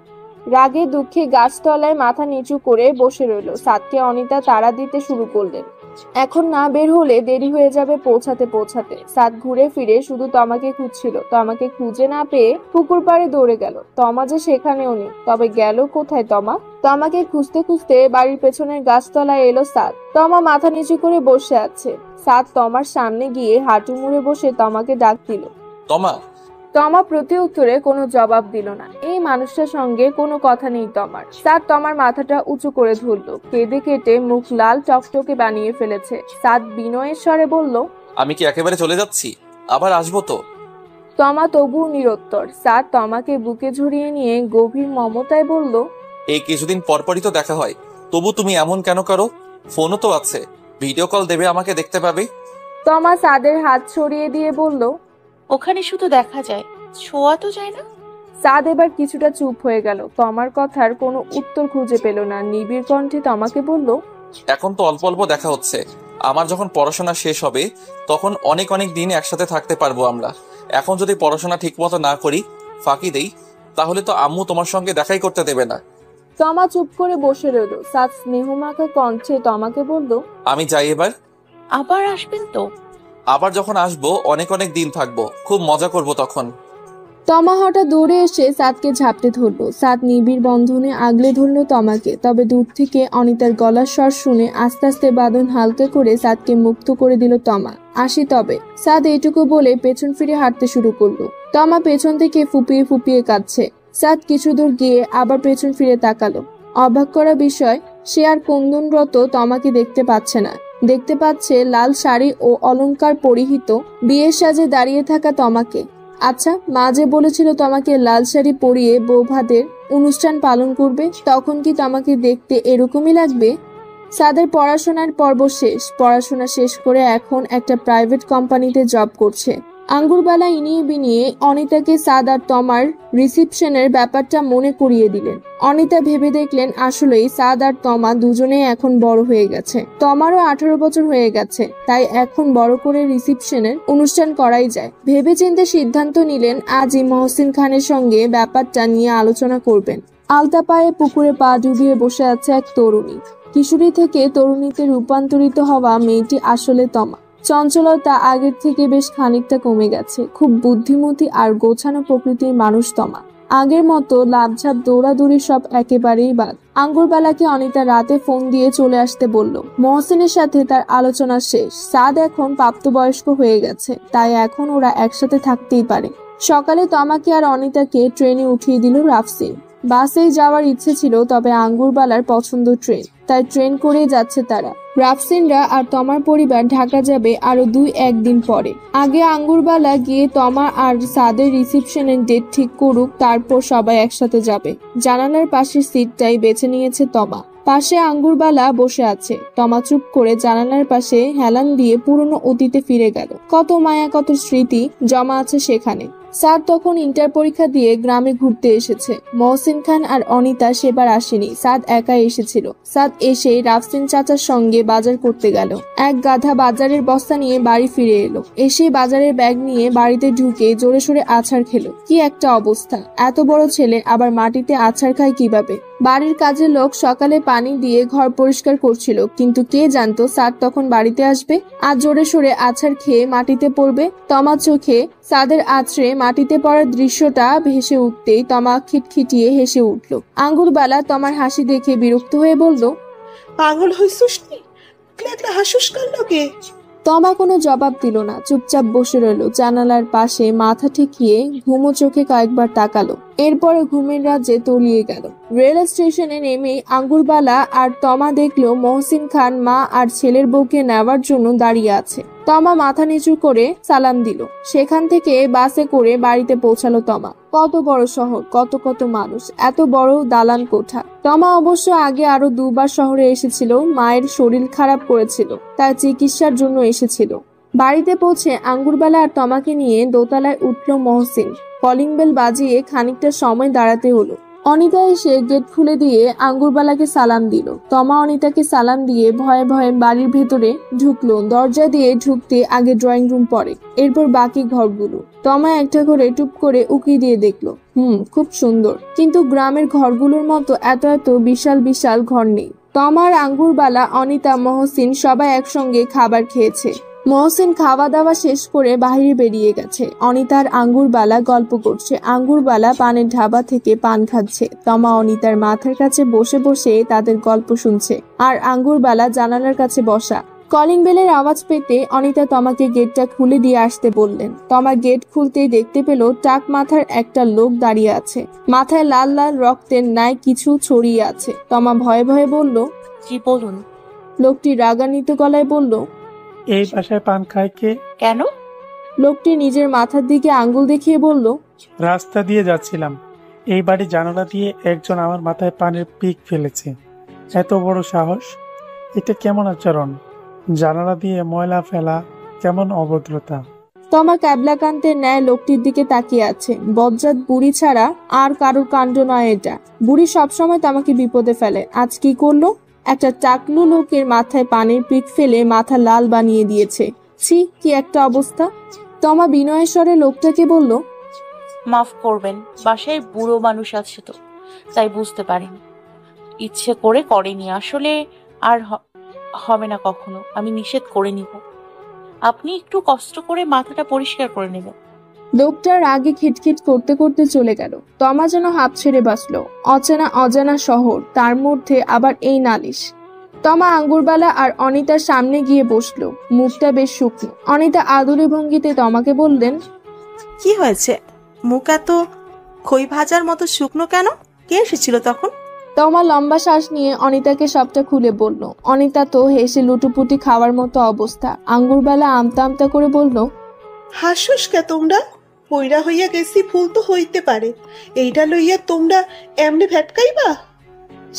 রাগে দুঃখে গাছতলায় মাথা নিচু করে বসে রইল। চাঁদকে অনিতা তাড়া দিতে শুরু করলেন। এখন না বের হলে দেরি হয়ে যাবে পৌঁছাতে। চাঁদ ঘুরে ফিরে শুধু তমাকে খুঁজছিল। তমাকে খুঁজে না পেয়ে পুকুর পাড়ে দৌড়ে গেল। তমা যে সেখানেও নেই। তবে গেল কোথায় তমা? তমাকে খুঁজতে খুঁজতে বাড়ির পেছনের গাছতলায় এলো চাঁদ। তমা মাথা নিচু করে বসে আছে। চাঁদ তমার সামনে গিয়ে হাঁটু মুড়ে বসে তমাকে ডাক দিল, তমা। তমা প্রতি উত্তরে কোনো জবাব দিল না। এই মানুষটার সঙ্গে কোনো কথা নেই তমার। চাঁদ তমার মাথাটা উঁচু করে ধরলো। কেঁদে কেটে মুখ লাল টকটকে বানিয়ে ফেলেছে। চাঁদ বিনয়ের স্বরে বলল, আমি কি একেবারে চলে যাচ্ছি? আবার আসবো তো? তমা তবু নিরুত্তর। চাঁদ তমাকে বুকে ঝরিয়ে নিয়ে গভীর মমতায় বলল, এই কিছুদিন পরপরই তো দেখা হয়, তবু তুমি এমন কেন করো? ফোনও তো আছে, ভিডিও কল দেবে, আমাকে দেখতে পাবে। তমা চাঁদের হাত সরিয়ে দিয়ে বলল, ওখানে শুধু দেখা যায়, ছোঁয়া তো যায় না। চাঁদ এবার কিছুটা চুপ হয়ে গেল। তমার কথার কোনো উত্তর খুঁজে পেল না। নিবিড় কণ্ঠে তমাকে বলল, এখন তো অল্প অল্প দেখা হচ্ছে। আমার যখন পড়াশোনা শেষ হবে তখন অনেক অনেক দিন একসাথে থাকতে পারবো আমরা। এখন যদি পড়াশোনা ঠিক মতো না করি, ফাঁকি দেই, তাহলে তো আম্মু তোমার সঙ্গে দেখাই করতে দেবে না। তমা চুপ করে বসে রইল। চাঁদ স্নেহমাখা কণ্ঠে তমাকে বলল, আমি যাই এবার। আবার আসবেন তো? আবার যখন আসবো অনেক অনেক দিন থাকবো, খুব মজা করব তখন। তমা হঠাৎ দৌড়ে এসে সাদকে ঝাপটে ধরলো। সাদ নিবিড় বন্ধনে আগলে ধরলো তমাকে। তবে দূর থেকে অনিতার গলার স্বর শুনে আস্তে আস্তে বাঁধন হালকা করে সাদকে মুক্ত করে দিল তমা। আসি তবে। সাদ এইটুকু বলে পেছন ফিরে হাঁটতে শুরু করলো। তমা পেছন থেকে ফুপিয়ে ফুপিয়ে কাঁদছে। সাদ কিছু দূর গিয়ে আবার পেছন ফিরে তাকালো। অবাক করা বিষয়, সে আর কন্দনরত তমাকে দেখতে পাচ্ছে না। দেখতে পাচ্ছে লাল শাড়ি ও অলংকার পরিহিত বিয়ের সাজে দাঁড়িয়ে থাকা তমাকে। আচ্ছা, মা যে বলেছিল তোমাকে লাল শাড়ি পরিয়ে বৌভাতের অনুষ্ঠান পালন করবে, তখন কি তোমাকে দেখতে এরকমই লাগবে? সাদের পড়াশোনার পর্ব শেষ। পড়াশোনা শেষ করে এখন একটা প্রাইভেট কোম্পানিতে জব করছে। আঙ্গুরবালা ইনিয়ে বিনিয়ে অনিতাকে সাদ আর তমার রিসিপশনের ব্যাপারটা মনে করিয়ে দিলেন। অনিতা ভেবে দেখলেন আসলেই সাদ আর তমা দুজনেই এখন বড় হয়ে গেছে। তমারও 18 বছর হয়ে গেছে, তাই এখন বড় করে রিসিপশনের অনুষ্ঠান করাই যায়। ভেবেচিন্তে সিদ্ধান্ত নিলেন আজই মহসিন খানের সঙ্গে ব্যাপারটা নিয়ে আলোচনা করবেন। আলতা পায়ে পুকুরে পা ডুবিয়ে বসে আছে এক তরুণী। কিশোরী থেকে তরুণীতে রূপান্তরিত হওয়া মেয়েটি আসলে তমা। চঞ্চলতা আগের থেকে বেশ খানিকটা কমে গেছে। খুব বুদ্ধিমতী আর গোছানো প্রকৃতির মানুষ তমা। আগের মতো লাভঝাপ দৌড়াদৌড়ি সব একেবারেই বাদ। আঙ্গুরবালাকে অনিতা রাতে ফোন দিয়ে চলে আসতে বলল। মহসিনের সাথে তার আলোচনা শেষ। সাদ এখন প্রাপ্তবয়স্ক হয়ে গেছে, তাই এখন ওরা একসাথে থাকতেই পারে। সকালে তমাকে আর অনিতাকে ট্রেনে উঠিয়ে দিল রাফসিন। বাসেই যাওয়ার ইচ্ছে ছিল, তবে আঙ্গুরবালার পছন্দ ট্রেন, তাই ট্রেন করেই যাচ্ছে তারা। রাফসিনরা আর তমার পরিবার ঢাকা যাবে আরো 2-1 দিন পরে। আগে আঙ্গুরবালা গিয়ে তমা আর সাদের রিসিপশনের ডেট ঠিক করুক, তারপর সবাই একসাথে যাবে। জানালার পাশের সিটটাই বেছে নিয়েছে তমা। পাশে আঙ্গুরবালা বসে আছে। তমা চুপ করে জানালার পাশে হেলান দিয়ে পুরনো অতীতে ফিরে গেল। কত মায়া, কত স্মৃতি জমা আছে সেখানে। সাদ তখন ইন্টার পরীক্ষা দিয়ে গ্রামে ঘুরতে এসেছে। মহসিন খান আর অনিতা সেবার আসেনি, সাদ একাই এসেছিল। সাদ এসে রাফসিন চাচার সঙ্গে বাজার করতে গেল। এক গাধা বাজারের বস্তা নিয়ে বাড়ি ফিরে এলো। এসে বাজারের ব্যাগ নিয়ে বাড়িতে ঢুকে জোরে সোরে আছাড় খেলো। কি একটা অবস্থা! এত বড় ছেলে আবার মাটিতে আছাড় খায় কিভাবে? বাড়ির কাজের লোক সকালে পানি দিয়ে ঘর পরিষ্কার করছিল, কিন্তু কে জানতো সাদ তখন বাড়িতে আসবে আর জোরে সোরে আছাড় খেয়ে মাটিতে পড়বে। তমা চোখে সাদের আছড়ে মাটিতে পড়ার দৃশ্যটা ভেসে উঠতেই তমা খিটখিটিয়ে হেসে উঠল। আঙ্গুরবালা তমার হাসি দেখে বিরক্ত হয়ে বলল, পাগল হইছিস নি? একলা হাসুস কার লগে? তমা কোনো জবাব দিল না, চুপচাপ বসে রইল। জানালার পাশে মাথা ঠেকিয়ে ঘুমো চোখে কয়েকবার তাকালো। এরপরে ঘুমের রাজ্যে তলিয়ে গেল। রেল স্টেশনে নেমে আঙ্গুরবালা আর তমা দেখলো মহসিন খান মা আর ছেলের বউকে নেওয়ার জন্য দাঁড়িয়ে আছে। তমা মাথা নিচু করে সালাম দিল। সেখান থেকে বাসে করে বাড়িতে পৌঁছালো তমা। কত বড় শহর, কত কত মানুষ, এত বড় দালান কোঠা। তমা অবশ্য আগে আরো 2 বার শহরে এসেছিল। মায়ের শরীর খারাপ করেছিল, তাই চিকিৎসার জন্য এসেছিল। বাড়িতে পৌঁছে আঙ্গুরবালা আর তমাকে নিয়ে দোতলায় উঠল মহসিন। কলিং বেল বাজিয়ে খানিকটা সময় দাঁড়াতে হলো। অনিতা এসে গেট খুলে দিয়ে আঙ্গুরবালাকে সালাম দিল। তমা অনিতাকে সালাম দিয়ে ভয়ে ভয়ে বাড়ির ভেতরে ঢুকলো। দরজা দিয়ে ঢুকতে আগে ড্রয়িং রুম পড়ে, এরপর বাকি ঘরগুলো। তমা একটা ঘরে টুপ করে উকি দিয়ে দেখলো। খুব সুন্দর, কিন্তু গ্রামের ঘরগুলোর মতো এত এত বিশাল বিশাল ঘর নেই। তমার আঙ্গুরবালা, অনিতা, মহসিন সবাই একসঙ্গে খাবার খেয়েছে। মহসিন খাওয়া দাওয়া শেষ করে বাইরে বেরিয়ে গেছে। অনিতার আঙ্গুরবালা গল্প করছে। আঙ্গুরবালা পানের ঢাবা থেকে পান খাচ্ছে। তমা অনিতার মাথার কাছে বসে বসে তাদের গল্প শুনছে, আর আঙ্গুরবালা জানালার কাছে বসা। কলিং বেলের আওয়াজ পেতে অনিতা তমাকে গেটটা খুলে দিয়ে আসতে বললেন। তমা গেট খুলতেই দেখতে পেল টাক মাথার একটা লোক দাঁড়িয়ে আছে। মাথায় লাল লাল রক্তের ন্যায় কিছু ছড়িয়ে আছে। তমা ভয়ে ভয়ে বলল, জি বলুন। লোকটি রাগান্বিত গলায় বলল, এই বাসায় পান খায় কে? কেন? লোকটি নিজের মাথার দিকে আঙ্গুল দেখিয়ে বলল, রাস্তা দিয়ে যাচ্ছিলাম, এই বাড়ি জানালা দিয়ে একজন আমার মাথায় পানের পিক ফেলেছে। এত বড় সাহস! এটা কেমন আচরণ? জানালা দিয়ে ময়লা ফেলা, কেমন অভদ্রতা! তমা ক্যাবলাকান্তের ন্যায় লোকটির দিকে তাকিয়ে আছে। বজ্জাত বুড়ি ছাড়া আর কারোর কাণ্ড নয় এটা। বুড়ি সবসময় তমাকে বিপদে ফেলে। আজ কি করলো? একটা টাকলু লোকের মাথায় পানির পিক ফেলে মাথা লাল বানিয়ে দিয়েছে। ছি, কি একটা অবস্থা! তমা বিনয়ের স্বরে লোকটাকে বলল, মাফ করবেন, বাসায় বুড়ো মানুষ আছে তো, তাই বুঝতে পারিনি। ইচ্ছে করে করেনি আসলে। আর হবে না কখনো, আমি নিষেধ করে নিব। আপনি একটু কষ্ট করে মাথাটা পরিষ্কার করে নেবেন। লোকটা রাগে খিটখিট করতে করতে চলে গেল। তমা যেন হাঁপ ছেড়ে বাঁচলো। অচেনা অজানা শহর, তার মধ্যে আবার এই নালিশ। তমা আঙ্গুরবালা আর অনিতার সামনে গিয়ে বসলো। মুখটা বেশ শুকনো। অনিতা আদুরে ভঙ্গিতে তমাকে বললেন, কি হয়েছে? মুখ এত খই ভাজার মতো শুকনো কেন? কে এসেছিল তখন? তমা লম্বা শ্বাস নিয়ে অনিতাকে সবটা খুলে বলল। অনিতা তো হেসে লুটুপুটি খাওয়ার মতো অবস্থা। আঙ্গুরবালা আমতা আমতা করে বলল, হাসুস কে তোমরা? পইরা হইয়া গেছি ভুল তো হইতে পারে, এইটা লইয়া তোমরা এমনি ভেটকাইবা?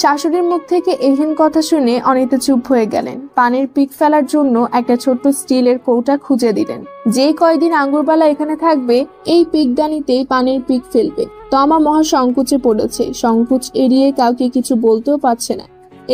শাশুড়ির মুখ থেকে এহেন কথা শুনে অনিতা চুপ হয়ে গেলেন। পানির পিক ফেলার জন্য একটা ছোট্ট স্টিলের কৌটা খুঁজে দিলেন। যে কয়দিন আঙ্গুরবালা এখানে থাকবে, এই পিকদানিতেই পানির পিক ফেলবে। তমা মহা সংকোচে পড়েছে। সংকোচ এড়িয়ে কাউকে কিছু বলতেও পারছে না।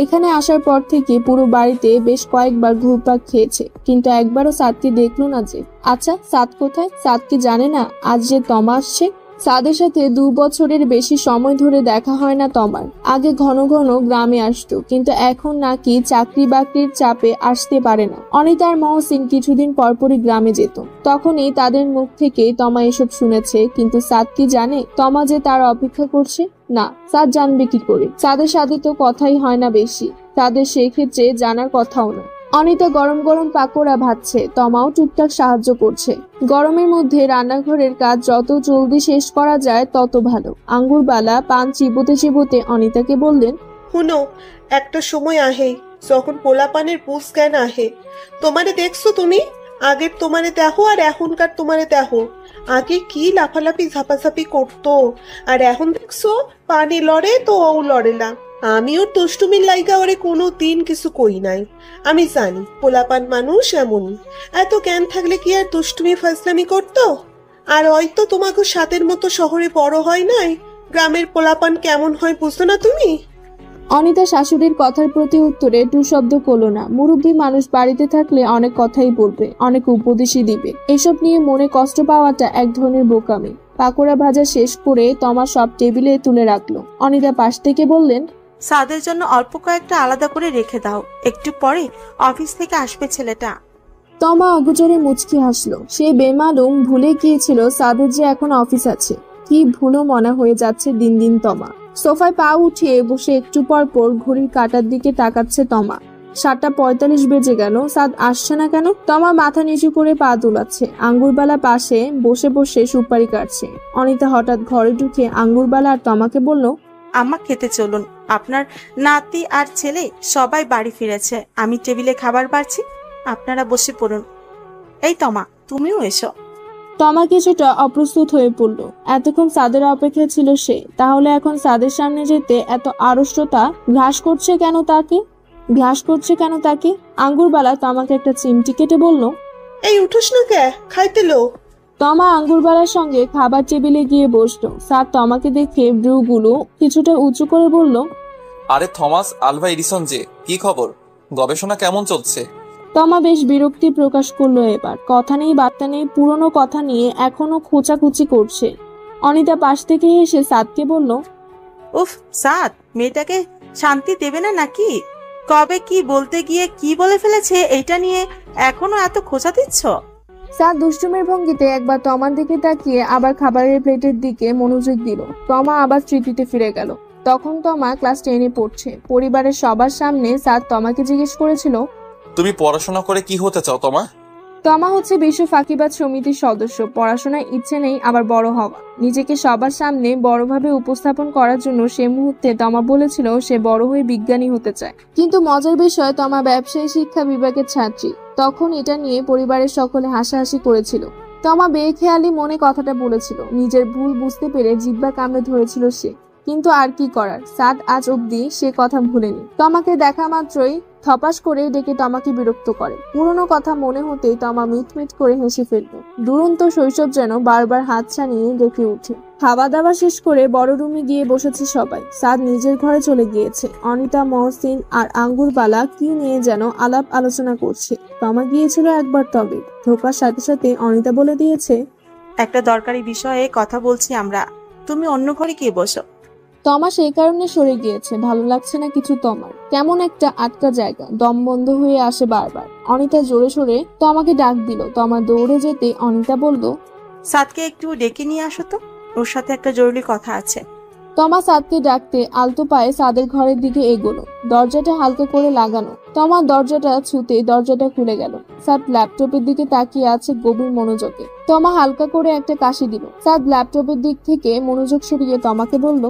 এখানে আসার পর থেকে পুরো বাড়িতে বেশ কয়েকবার ঘুরপাক খেয়েছে, কিন্তু একবারও সাদকে দেখলো না যে। আচ্ছা, সাদ কোথায়? সাদ কি জানে না আজ যে তমা আসছে? সাদের সাথে 2 বছরের বেশি সময় ধরে দেখা হয় না তমার। আগে ঘন ঘন গ্রামে আসতো, কিন্তু এখন নাকি চাকরি বাকরির চাপে আসতে পারে না। অনিতা আর মহসিন কিছুদিন পরপরই গ্রামে যেত। তখনই তাদের মুখ থেকে তমা এসব শুনেছে, কিন্তু সাদ কি জানে তমা যে তার অপেক্ষা করছে? না, সাদ জানবে কি করে? সাদের সাথে তো কথাই হয় না বেশি। তাদের সেক্ষেত্রে জানার কথাও না। অনিতা গরম গরম পাকোড়া ভাজছে, তমাও টুকটাক সাহায্য করছে। গরমের মধ্যে রান্নাঘরের কাজ যত জলদি শেষ করা যায় তত ভালো। আঙ্গুরবালা পান চিবোতে চিবোতে অনিতাকে বললেন, হুনো, একটা সময় আহে যখন পোলাপানের বুঝ জ্ঞান আহে। তোমারে দেখছো তুমি? আগের তোমারে দেখো আর এখনকার তোমারে দেখো। আগে কি লাফালাফি ঝাপাঝাপি করতো, আর এখন দেখছো পানি লড়ে তো ও লড়ে না। আমি ওর দুষ্টুমির লাইগা ওরে কোনো দিন কিছু কই নাই। আমি জানি পোলাপান মানুষ এমনই। এত জ্ঞান থাকলে কি আর দুষ্টুমি ফাজলামি করতো? আর হয়তো তোমাকে সাতের মতো শহরে বড় হয় নাই, গ্রামের পোলাপান কেমন হয় বুঝতো না তুমি? অনিতা শাশুড়ির কথার প্রতি উত্তরে টু শব্দ করলো না। মুরব্বী মানুষ বাড়িতে থাকলে অনেক কথাই বলবে, অনেক উপদেশই দিবে। এসব নিয়ে মনে কষ্ট পাওয়াটা এক ধরনের বোকামি। পাকোড়া ভাজা শেষ করে তমা সব টেবিলে তুলে রাখলো। অনিতা পাশ থেকে বললেন, সাদের জন্য অল্প কয়েকটা আলাদা করে রেখে দাও, একটু পরে অফিস থেকে আসবে ছেলেটা। তমা অগোচরে মুচকি হাসলো। সে বেমালুম ভুলে গিয়েছিল সাদের যে এখন অফিস আছে। কি ভুলো মনে হয়ে যাচ্ছে দিন দিন তমা। সোফায় পা উঠিয়ে বসে একটু পর পর ঘড়ির কাঁটার দিকে তাকাচ্ছে তমা। 7:45 বেজে গেল, সাদ আসছে না কেন? তমা মাথা নিচু করে পা দুলাচ্ছে। আঙ্গুরবালা পাশে বসে বসে সুপারি কাটছে। অনিতা হঠাৎ ঘরে ঢুকে আঙ্গুরবালা আর তমাকে বলল, আম্মা খেতে চলুন, আপনার নাতি আর ছেলে সবাই বাড়ি ফিরেছে। আমি টেবিলে খাবার বাড়ছি, আপনারা বসে পড়ুন। এই তমা, তুমিও এসো। তমা কিছুটা অপ্রস্তুত হয়ে পড়ল। এতক্ষণ সাদের অপেক্ষা ছিল সে, তাহলে এখন সাদের সামনে যেতে এত আড়ষ্টতা ঘ্রাস করছে কেন তাকে? আঙ্গুরবালা তমাকে একটা চিমটি কেটে বলল, এই উঠোস না কে, খাইতে লো। তমা আঙ্গুরবালার সঙ্গে খাবার টেবিলে গিয়ে বসলো। সাদ তমাকে দেখে ব্রুগুলো কিছুটা উঁচু করে বলল, আরে থমাস আলভা এডিসন যে, কি খবর? গবেষণা কেমন চলছে? তমা বেশ বিরক্তি প্রকাশ করলো এবার। কথা নেই বার্তা নেই, পুরনো কথা নিয়ে এখনো খোঁচাখুচি করছে। অনিতা পাশ থেকে হেসে সাদকে বলল, উফ সাদ, মেয়েটাকে শান্তি দেবে না নাকি? কবে কি বলতে গিয়ে কি বলে ফেলেছে, এইটা নিয়ে এখনো এত খোঁচা দিচ্ছ? সাদ দুষ্টুমের ভঙ্গিতে একবার তমার দিকে তাকিয়ে আবার খাবারের প্লেটের দিকে মনোযোগ দিল। তমা আবার স্মৃতিতে ফিরে গেল। তখন তমা ক্লাস 10-এ পড়ছে। পরিবারের সবার সামনে সাদ তমাকে জিজ্ঞেস করেছিল, তুমি পড়াশোনা করে কি হতে চাও তোমা? তমা হচ্ছে বিশ্ব ফাঁকিবাজ সমিতির সদস্য। পড়াশোনায় ইচ্ছে নেই, আবার বড় হওয়া। নিজেকে সবার সামনে বড়ভাবে উপস্থাপন করার জন্য সে মুহূর্তে তমা বলেছিল সে বড় হয়ে বিজ্ঞানী হতে চায়। কিন্তু মজার বিষয়, তমা ব্যবসায়ী শিক্ষা বিভাগের ছাত্রী। তখন এটা নিয়ে পরিবারের সকলে হাসাহাসি করেছিল। তমা বেখেয়ালি মনে কথাটা বলেছিল। নিজের ভুল বুঝতে পেরে জিহ্বা কামড়ে ধরেছিল সে। কিন্তু আর কি করার, সাদ আজ অব্দি সে কথা ভুলেনি। তমাকে দেখা মাত্রই থপাস করে ডেকে তমাকে বিরক্ত করে। পুরনো কথা মনে হতেই তমা মিটমিট করে হেসে ফেলল। দুরন্ত শৈশব যেন বারবার হাত ছানিয়ে ডেকে উঠে। খাওয়া দাওয়া শেষ করে বড় রুমে গিয়ে বসেছে সবাই। সাদ নিজের ঘরে চলে গিয়েছে। অনিতা, মহসিন আর আঙ্গুরবালা কি নিয়ে যেন আলাপ আলোচনা করছে। তমা গিয়েছিল একবার, তবে ঢোকার সাথে সাথে অনিতা বলে দিয়েছে, একটা দরকারি বিষয়ে কথা বলছি আমরা, তুমি অন্য ঘরে গিয়ে বসো। তমা সেই কারণে সরে গিয়েছে, ভালো লাগছে না কিছু তমার। কেমন একটা আটকা জায়গা, দম বন্ধ হয়ে আসে বারবার। অনিতা জোরে সোরে তমাকে ডাক দিল। তমা দৌড়ে যেতে অনিতা বলল, সাদকে একটু ডেকে নিয়ে আসো তো, ওর সাথে একটা জরুরি কথা আছে। তমা সাদকে ডাকতে আলতো পায়ে সাদের ঘরের দিকে এগোলো। দরজাটা হালকা করে লাগানো। তমা দরজাটা ছুতে দরজাটা খুলে গেল। সাদ ল্যাপটপের দিকে তাকিয়ে আছে গভীর মনোযোগে। তমা হালকা করে একটা কাশি দিল। সাদ ল্যাপটপের দিক থেকে মনোযোগ সরিয়ে তমাকে বলল,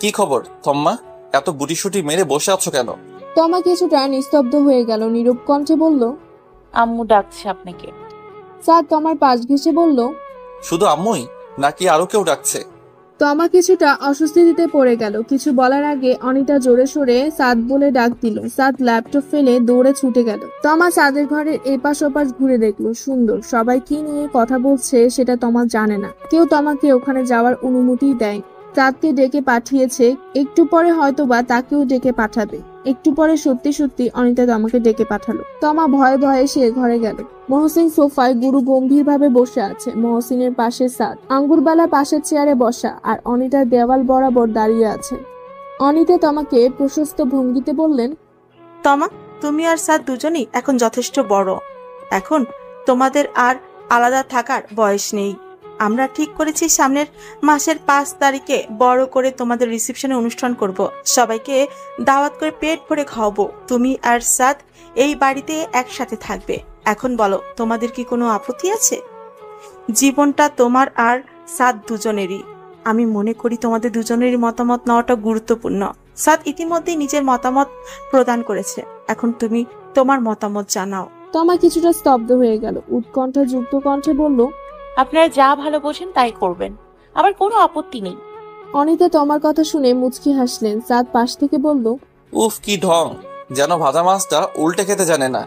কি খবর তম্মা? এত গুটিসুটি মেরে বসে আছো কেন? তমা কিছুটা নিস্তব্ধ হয়ে গেল, নীরব কণ্ঠে বলল, আম্মু ডাকছে আপনাকে। সাদ তমার পাশ ঘেঁষে বলল, শুধু আম্মুই নাকি আরো কেউ ডাকছে? তমা কিছুটা অস্বস্তিতে পড়ে গেল। কিছু বলার আগে অনিতা জোরে সোরে সাদ বলে ডাক দিল। সাদ ল্যাপটপ ফেলে দৌড়ে ছুটে গেল। তমা সাদের ঘরের এপাশ ওপাশ ঘুরে দেখলো। সুন্দর, সবাই কি নিয়ে কথা বলছে সেটা তমা জানে না। কেউ তমাকে ওখানে যাওয়ার অনুমতি দেয়। সাদকে ডেকে পাঠিয়েছে, একটু পরে হয়তোবা তাকেও ডেকে পাঠাবে। একটু পরে সত্যি সত্যি অনিতা তমাকে ডেকে পাঠালো। তমা ভয়ে ভয়ে সে ঘরে গেল। মহসিন সোফায় গুরু গম্ভীর ভাবে বসে আছে। মহসিনের পাশে সাদ, আঙ্গুরবালা পাশের চেয়ারে বসা, আর অনিতা দেওয়াল বরাবর দাঁড়িয়ে আছে। অনিতা তমাকে প্রশস্ত ভঙ্গিতে বললেন, তমা, তুমি আর সাদ দুজনেই এখন যথেষ্ট বড়। এখন তোমাদের আর আলাদা থাকার বয়স নেই। আমরা ঠিক করেছি সামনের মাসের 5 তারিখে বড় করে তোমাদের রিসেপশনে অনুষ্ঠান করব। সবাইকে দাওয়াত করে পেট ভরে খাওয়াবো। তুমি আর সাদ এই বাড়িতে একসাথে থাকবে। এখন বলো, তোমাদের কি কোনো আপত্তি আছে? জীবনটা তোমার আর সাদ দুজনেরই। আমি মনে করি তোমাদের দুজনেরই মতামত নেওয়াটা গুরুত্বপূর্ণ। সাদ ইতিমধ্যেই নিজের মতামত প্রদান করেছে, এখন তুমি তোমার মতামত জানাও। তমা কিছুটা স্তব্ধ হয়ে গেল। উৎকণ্ঠা যুক্ত কণ্ঠে বলল, আপনারা যা ভালো বোঝেন তাই করবেন, আমার কোনো আপত্তি নেই। অনিতা তমার কথা শুনে মুচকি হাসলেন। সাদ পাশ থেকে বলল, উফ কি ঢং, যেন ভাজা মাছটা উল্টে খেতে জানে না।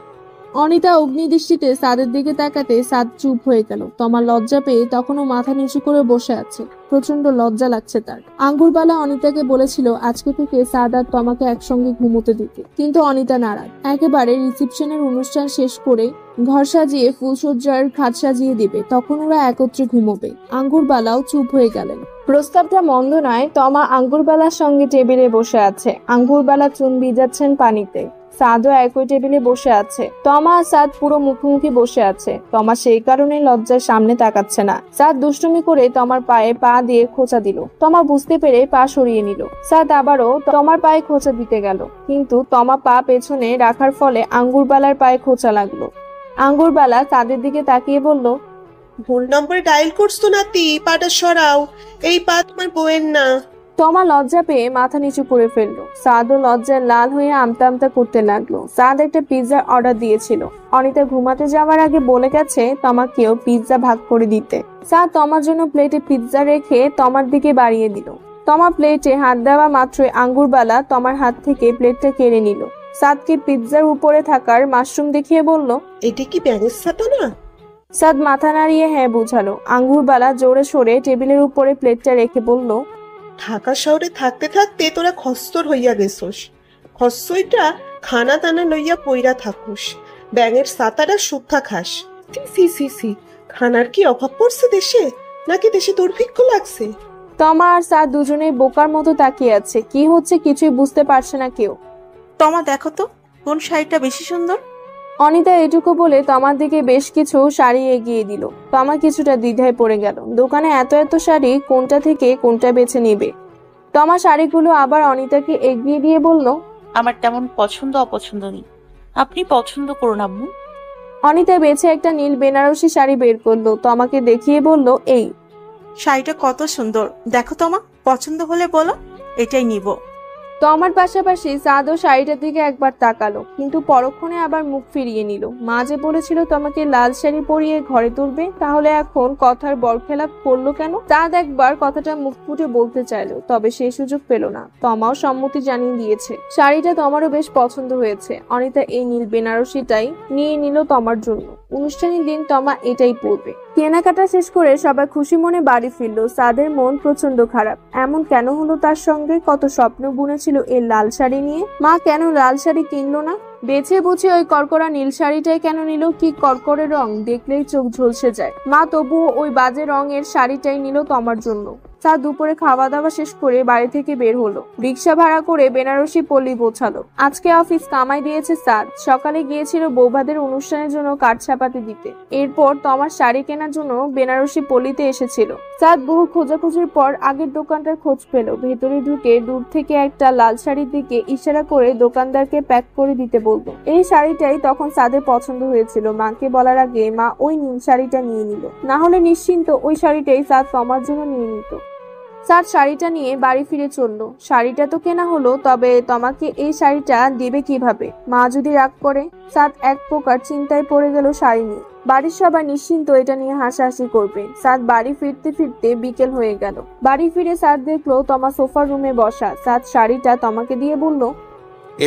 অনিতা অগ্নিদৃষ্টিতে সাদের দিকে তাকাতে সাদ চুপ হয়ে গেল। তমা লজ্জা পেয়ে তখনও মাথা নিচু করে বসে আছে। প্রচন্ড লজ্জা লাগছে তার। আঙ্গুরবালা অনিতাকে বলেছিল আজকে থেকে সাদ আর তমাকে একসঙ্গে ঘুমোতে দিতে, কিন্তু অনিতা নারাজ। একেবারে রিসেপশনের অনুষ্ঠান শেষ করে ঘর সাজিয়ে ফুলসজ্জার খাট সাজিয়ে দিবে, তখন ওরা একত্রে ঘুমোবে। আঙ্গুরবালাও চুপ হয়ে গেলেন। প্রস্তাবটা মন্দ নয়। তমা আঙ্গুরবালার সঙ্গে টেবিলে বসে আছে। আঙ্গুরবালা চুন ভিজাচ্ছেন পানিতে। সাদও একই টেবিলে বসে আছে। তমা আর সাদ পুরো মুখোমুখি বসে আছে। তমা সেই কারণে লজ্জার সামনে তাকাচ্ছে না। সাদ দুষ্টুমি করে তমার পায়ে পা দিয়ে খোঁচা দিল। তমা বুঝতে পেরে পা সরিয়ে নিল। সাদ আবারও তমার পায়ে খোঁচা দিতে গেল, কিন্তু তমা পা পেছনে রাখার ফলে আঙ্গুরবালার পায়ে খোঁচা লাগলো। আঙ্গুরবালা সাদের দিকে তাকিয়ে বলল, ভুল নম্বরে ডায়াল করছো নাতি, পাটা সরাও। এই পা তোমার বউয়ের না। তমা লজ্জা পেয়ে মাথা নিচু করে ফেললো। সাদও লজ্জায় লাল হয়ে আমতা আমতা করতে লাগলো। সাদ একটা পিৎজার অর্ডার দিয়েছিল। অনিতা ঘুমাতে যাওয়ার আগে বলে গেছে তমাকেও পিৎজা ভাগ করে দিতে। সাদ তমার জন্য প্লেটে পিৎজা রেখে তমার দিকে বাড়িয়ে দিল। তমা প্লেটে হাত দেওয়া মাত্রই আঙ্গুরবালা তমার হাত থেকে প্লেটটা কেড়ে নিল। সাদকে পিৎজার উপরে থাকার মাশরুম দেখিয়ে বলল, এটা কি ব্যাঙের ছাতা না? সাদ মাথা নাড়িয়ে হ্যাঁ বুঝালো। আঙ্গুরবালা জোরে সরে টেবিলের উপরে প্লেটটা রেখে বলল, ঢাকা শহরে থাকতে থাকতে তোরা খস্তর হইয়া গেছোস। খস্তইটা খানা দানা লইয়া পইরা থাকুস, ব্যাঙের ছাতাটা শুদ্ধা খাস। সি সি সি, খানার কি অভাব পড়ছে দেশে, নাকি দেশে দুর্ভিক্ষ লাগছে? তমা আর সাদ দুজনেই বোকার মতো তাকিয়ে আছে। কি হচ্ছে কিছুই বুঝতে পারছে না কেউ। তমা দেখো তো কোন শাড়িটা বেশি সুন্দর। অনিতা এটুকু বলে তমার দিকে বেশ কিছু শাড়ি এগিয়ে দিল। তমা কিছুটা দ্বিধায় পড়ে গেল। দোকানে এত এত শাড়ি, কোনটা থেকে কোনটা বেছে নেবে। তমা শাড়িগুলো আবার অনিতাকে এগিয়ে দিয়ে বলল, আমার তেমন পছন্দ অপছন্দ নেই, আপনি পছন্দ করুন আম্মু। অনিতা বেছে একটা নীল বেনারসি শাড়ি বের করলো। তমাকে দেখিয়ে বলল, এই শাড়িটা কত সুন্দর, দেখো তমা, পছন্দ হলে বলো, এটাই নিব। তমার পাশাপাশি সাদও শাড়িটার দিকে একবার তাকালো, কিন্তু পরক্ষণে আবার মুখ ফিরিয়ে নিল। মা যে বলেছিল তোমাকে লাল শাড়ি পরিয়ে ঘরে তুলবে, তাহলে এখন কথার বরখেলাপ করলো কেন? সাদ একবার কথাটা মুখ ফুটে বলতে চাইলো, তবে সেই সুযোগ পেল না। তমাও সম্মতি জানিয়ে দিয়েছে। শাড়িটা তমারও বেশ পছন্দ হয়েছে। অনিতা এই নীল বেনারসিটাই নিয়ে নিল তমার জন্য। অনুষ্ঠানের দিন তমা এটাই পরবে। কেনাকাটা শেষ করে সবাই খুশি মনে বাড়ি ফিরলো। সাদের মন প্রচন্ড খারাপ। এমন কেন হলো তার সঙ্গে? কত স্বপ্ন বুনেছিল এই লাল শাড়ি নিয়ে। মা কেন লাল শাড়ি কিনলো না? বেছে বুঝে ওই কড়কড়া নীল শাড়িটাই কেন নিল? কি কড়কড়ে রং, দেখলেই চোখ ঝলসে যায়। মা তবুও ওই বাজে রঙের শাড়িটাই নিল তমার জন্য। সাদ দুপুরে খাওয়া দাওয়া শেষ করে বাড়ি থেকে বের হলো। রিক্সা ভাড়া করে বেনারসি পল্লী পৌঁছালো। আজকে অফিস কামাই দিয়েছে সাদ। সকালে গিয়েছিল বৌভাতের অনুষ্ঠানের জন্য কাঠ ছাপাতে দিতে। এরপর তমার শাড়ি কেনার জন্য বেনারসি পল্লীতে এসেছিল। সাদ বহু খোঁজাখুঁজির পর আগের দোকানটার খোঁজ পেল। ভেতরে ঢুকে দূর থেকে একটা লাল শাড়ির দিকে ইশারা করে দোকানদারকে প্যাক করে দিতে বলতো। এই শাড়িটাই তখন সাদের পছন্দ হয়েছিল। মাকে বলার আগে মা ওই নীল শাড়িটা নিয়ে নিল। না হলে নিশ্চিন্ত ওই শাড়িটাই সাদ তমার জন্য নিয়ে নিত। সাদ শাড়িটা নিয়ে বাড়ি ফিরে চললো। শাড়িটা তো কেনা হলো, তবে তমাকে এই শাড়িটা দেবে কিভাবে? মা যদি রাগ করে? সাদ এক প্রকার চিন্তায় পড়ে গেল শাড়ি নিয়ে। বাড়ির সবাই নিশ্চিন্ত এটা নিয়ে হাসাহাসি করবে। সাদ বাড়ি ফিরতে ফিরতে বিকেল হয়ে গেল। বাড়ি ফিরে সাদ দেখলো তমা সোফার রুমে বসা। সাদ শাড়িটা তমাকে দিয়ে বলল,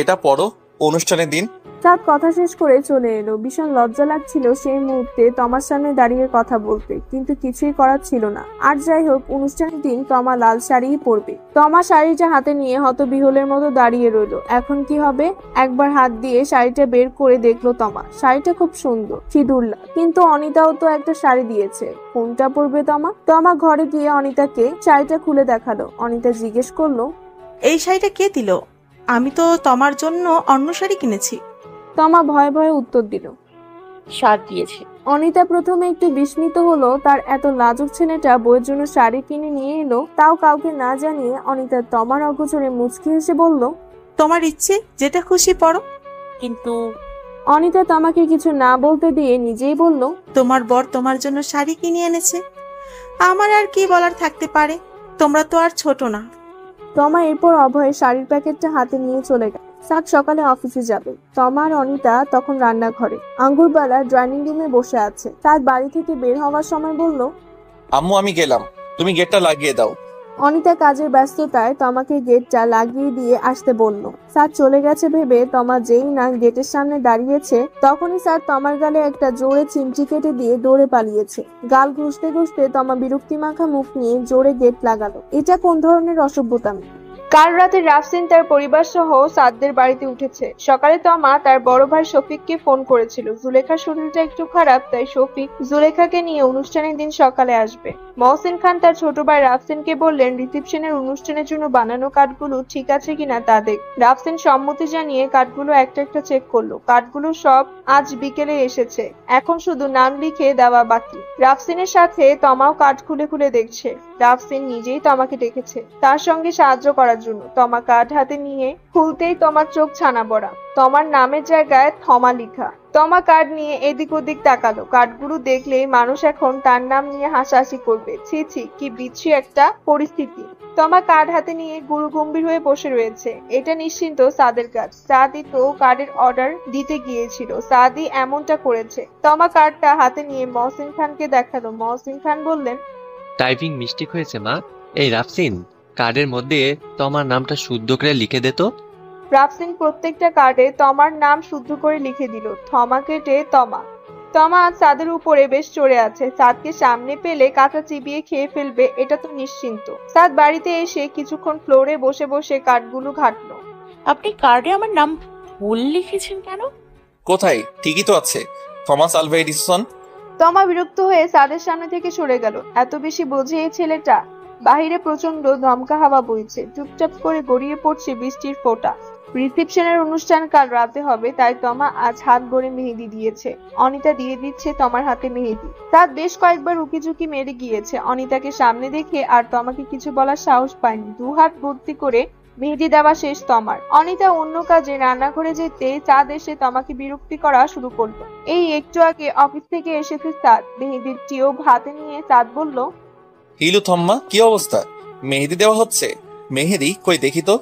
এটা পরো, অনুষ্ঠানের দিন। সাদ কথা শেষ করে চলে এলো। ভীষণ লজ্জা লাগছিল সেই মুহূর্তে তমার সামনে দাঁড়িয়ে কথা বলতে, কিন্তু কিছুই করার ছিল না। আর যাই হোক, অনুষ্ঠানের দিন তমা লাল শাড়িই পরবে। তমা শাড়িটা হাতে নিয়ে হতবিহ্বলের মতো দাঁড়িয়ে রইল। এখন কি হবে? একবার হাত দিয়ে শাড়িটা বের করে দেখলো তমা। শাড়িটা খুব সুন্দর, সিঁদুর লাল। কিন্তু অনিতাও তো একটা শাড়ি দিয়েছে, কোনটা পরবে তমা? তমা ঘরে গিয়ে অনিতাকে শাড়িটা খুলে দেখালো। অনিতা জিজ্ঞেস করলো, এই শাড়িটা কে দিল? আমি তো তোমার জন্য অন্য শাড়ি কিনেছি। তমা ভয়ে ভয়ে উত্তর দিল, সার দিয়েছে। অনিতা প্রথমে একটু বিস্মিত হলো। তার এত লাজুক ছেলেটা বইয়ের জন্য শাড়ি কিনে নিয়ে এলো, তাও কাউকে না জানিয়ে। অনিতা তমার অগোচরে মুচকি হেসে বলল, তোমার ইচ্ছে, যেটা খুশি পরো। কিন্তু অনিতা তমাকে কিছু না বলতে দিয়ে নিজেই বলল, তোমার বর তোমার জন্য শাড়ি কিনে এনেছে, আমার আর কি বলার থাকতে পারে? তোমরা তো আর ছোট না। তমা এরপর অভয়ে শাড়ির প্যাকেটটা হাতে নিয়ে চলে গেল। সাদ সকালে অফিসে যাবে। তমা আর অনিতা তখন রান্নাঘরে আঙ্গুরবালা ডাইনিং রুমে বসে আছে। সাদ বাড়ি থেকে বের হওয়ার সময় বলল, আম্মু আমি গেলাম, তুমি গেটটা লাগিয়ে দাও। অনিতা কাজের ব্যস্ততায় তমাকে গেটটা লাগিয়ে দিয়ে আসতে বলল। সাদ চলে গেছে ভেবে তমা যেই না গেটের সামনে দাঁড়িয়েছে, তখনই সাদ তমার গালে একটা জোরে চিমটি কেটে দিয়ে দৌড়ে পালিয়েছে। গাল ঘষতে ঘষতে তমা বিরক্তি মাখা মুখ নিয়ে জোরে গেট লাগালো। এটা কোন ধরনের অসভ্যতামি? কাল রাতে রাফসিন তার পরিবার সহ সাদদের বাড়িতে উঠেছে। সকালে তমা তার বড় ভাই শফিককে ফোন করেছিল। জুলেখার শরীরটা একটু খারাপ, তাই শফিক জুলেখাকে নিয়ে অনুষ্ঠানের দিন সকালে আসবে। মহসিন খান তার ছোট ভাই রাফসিনকে বললেন রিসেপশনের অনুষ্ঠানের জন্য বানানো কার্ডগুলো ঠিক আছে কিনা তা দেখ। রাফসিন সম্মতি জানিয়ে কার্ডগুলো একটা একটা চেক করলো। কার্ডগুলো সব আজ বিকেলে এসেছে, এখন শুধু নাম লিখে দেওয়া বাকি। রাফসিনের সাথে তমাও কার্ড খুলে খুলে দেখছে। রাফসিন নিজেই তমাকে ডেকেছে তার সঙ্গে সাহায্য করার জন্য। তমা কার্ড হাতে নিয়ে খুলতেই তমার চোখ ছানা বড়া। তমার নামের জায়গায় থমা লিখা। তমা কার্ড নিয়ে এদিক ওদিক তাকালো। কার্ডগুলো দেখলেই মানুষ এখন তার নাম নিয়ে হাসাহাসি করবে। ছি ছি, কি বিচ্ছি একটা পরিস্থিতি। তমা কার্ড হাতে নিয়ে গুরু গম্ভীর হয়ে বসে রয়েছে। এটা নিশ্চিন্ত সাদের কাজ। সাদি তো কার্ডের অর্ডার দিতে গিয়েছিল, সাদি এমনটা করেছে। তমা কার্ডটা হাতে নিয়ে মহসিন খানকে দেখালো। মহসিন খান বললেন, টাইপিং মিস্টেক হয়েছে মা। এই রাফসিন, কার্ডের মধ্যে তোমার নামটা শুদ্ধ করে লিখে দে তো। রাফসিন প্রত্যেকটা কার্ডে তমার নাম শুদ্ধ করে লিখে দিল। থমা কেটে তমা। তমা আজ সাদের উপরে বেশ চড়ে আছে। সাদকে সামনে পেলে কাঁচা চিবিয়ে খেয়ে ফেলবে, এটা তো নিশ্চিন্ত। সাদ বাড়িতে এসে কিছুক্ষণ ফ্লোরে বসে বসে কার্ডগুলো ঘাটলো। আপনি কার্ডে আমার নাম ভুল লিখেছেন কেন? কোথায়? ঠিকই তো আছে, থমাস আলভা এডিসন। তমা বিরক্ত হয়ে সাদের সামনে থেকে সরে গেল। এত বেশি বোঝে এই ছেলেটা। বাহিরে প্রচন্ড দমকা হাওয়া বইছে। চুপচাপ করে গড়িয়ে পড়ছে বৃষ্টির ফোঁটা। রিসেপশনের অনুষ্ঠান কাল রাতে হবে, তাই তমা আজ হাত ভরে মেহেদি দিয়েছে। অনিতা দিয়ে দিচ্ছে তমার হাতে মেহেদি। সাদ বেশ কয়েকবার উকিঝুঁকি মেরে গিয়েছে। অনিতাকে সামনে দেখে আর তমাকে কিছু বলার সাহস পায়নি। দু হাত ভর্তি করে মেহেদি দেওয়া শেষ তমার। অনিতা অন্য কাজে রান্নাঘরে যেতে চাঁদ এসে তমাকে বিরক্তি করা শুরু করলো। এই একটু আগে অফিস থেকে এসেছে চাঁদ। মেহেদির টিউব হাতে নিয়ে চাঁদ বলল, হিলু থম্মা, কি অবস্থা? মেহেদি দেওয়া হচ্ছে? মেহেদি কই দেখি তো।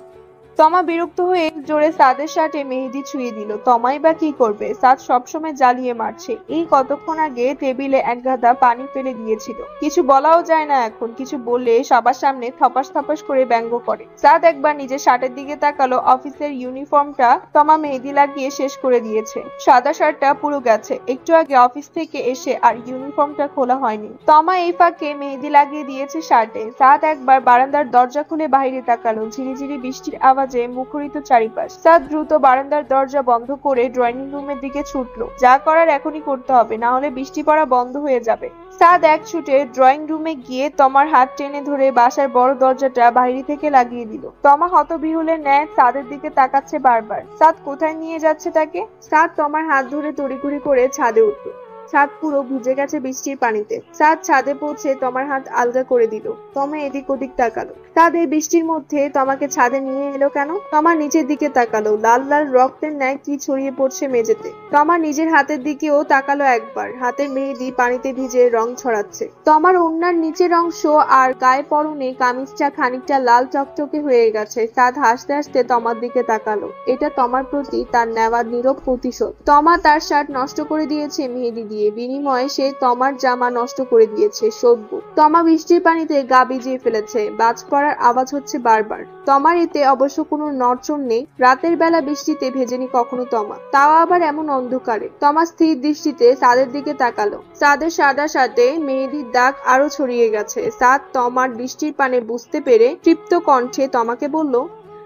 তমা বিরক্ত হয়ে জোরে সাদের শার্টে মেহেদি ছুঁয়ে দিল। তমাই বা কি করবে? সাদ সবসময় জ্বালিয়ে মারছে। এই কতক্ষণ আগে টেবিলে এক গাদা পানি ফেলে দিয়েছিল। কিছু বলাও যায় না এখন। কিছু বললে সবার সামনে থপাস থপাস করে ব্যঙ্গ করে। সাদ একবার নিজের শার্টের দিকে তাকালো। অফিসের ইউনিফর্মটা তমা মেহেদি লাগিয়ে শেষ করে দিয়েছে। সাদা শার্টটা পুরো গেছে। একটু আগে অফিস থেকে এসে আর ইউনিফর্মটা খোলা হয়নি। তমা এই ফাঁকে মেহেদি লাগিয়ে দিয়েছে শার্টে। সাদ একবার বারান্দার দরজা খুলে বাইরে তাকালো। ঝিরিঝিরি বৃষ্টির আওয়াজ আওয়াজে মুখরিত চারিপাশ। সাদ দ্রুত বারান্দার দরজা বন্ধ করে ড্রয়িং রুমের দিকে ছুটলো। যা করার এখনই করতে হবে, না হলে বৃষ্টি পড়া বন্ধ হয়ে যাবে। সাদ এক ছুটে ড্রয়িং রুমে গিয়ে তমার হাত টেনে ধরে বাসার বড় দরজাটা বাইরে থেকে লাগিয়ে দিল। তমা হতবিহ্বলের ন্যায় সাদের দিকে তাকাচ্ছে বারবার। সাদ কোথায় নিয়ে যাচ্ছে তাকে? সাদ তমার হাত ধরে তড়িঘড়ি করে ছাদে উঠল। ছাদ পুরো ভিজে গেছে বৃষ্টির পানিতে। সাদ ছাদে পৌঁছে তমার হাত আলগা করে দিল। তমা এদিক ওদিক তাকালো। সাদ এই বৃষ্টির মধ্যে তমাকে ছাদে নিয়ে এলো কেন? তমা নিচের দিকে তাকালো। লাল লাল রক্তের ন্যায় কি ছড়িয়ে পড়ছে মেঝেতে। তমা নিজের হাতের দিকেও তাকালো একবার। হাতের মেহেদি পানিতে ভিজে রং ছড়াচ্ছে। তমার ওড়নার নিচের অংশ আর গায়ে পরনে কামিজটা খানিকটা লাল চকচকে হয়ে গেছে। সাদ হাসতে হাসতে তমার দিকে তাকালো। এটা তমার প্রতি তার নেওয়া নীরব প্রতিশোধ। তমা তার শার্ট নষ্ট করে দিয়েছে মেহেদি দিয়ে, বিনিময়ে সে তমার জামা নষ্ট করে দিয়েছে সভ্য। তমা বৃষ্টির পানিতে গা ভিজিয়ে ফেলেছে। বাজ পড়ার আওয়াজ হচ্ছে বারবার। তমার এতে অবশ্য কোনো নড়চড় নেই। রাতের বেলা বৃষ্টিতে ভেজেনি কখনো তমা, তাও আবার এমন অন্ধকারে। তমা স্থির দৃষ্টিতে সাদের দিকে তাকালো। সাদের সাদা শার্টে মেহেদির দাগ আরো ছড়িয়ে গেছে। সাদ তমার বৃষ্টির পানে বুঝতে পেরে তৃপ্ত কণ্ঠে তমাকে বলল,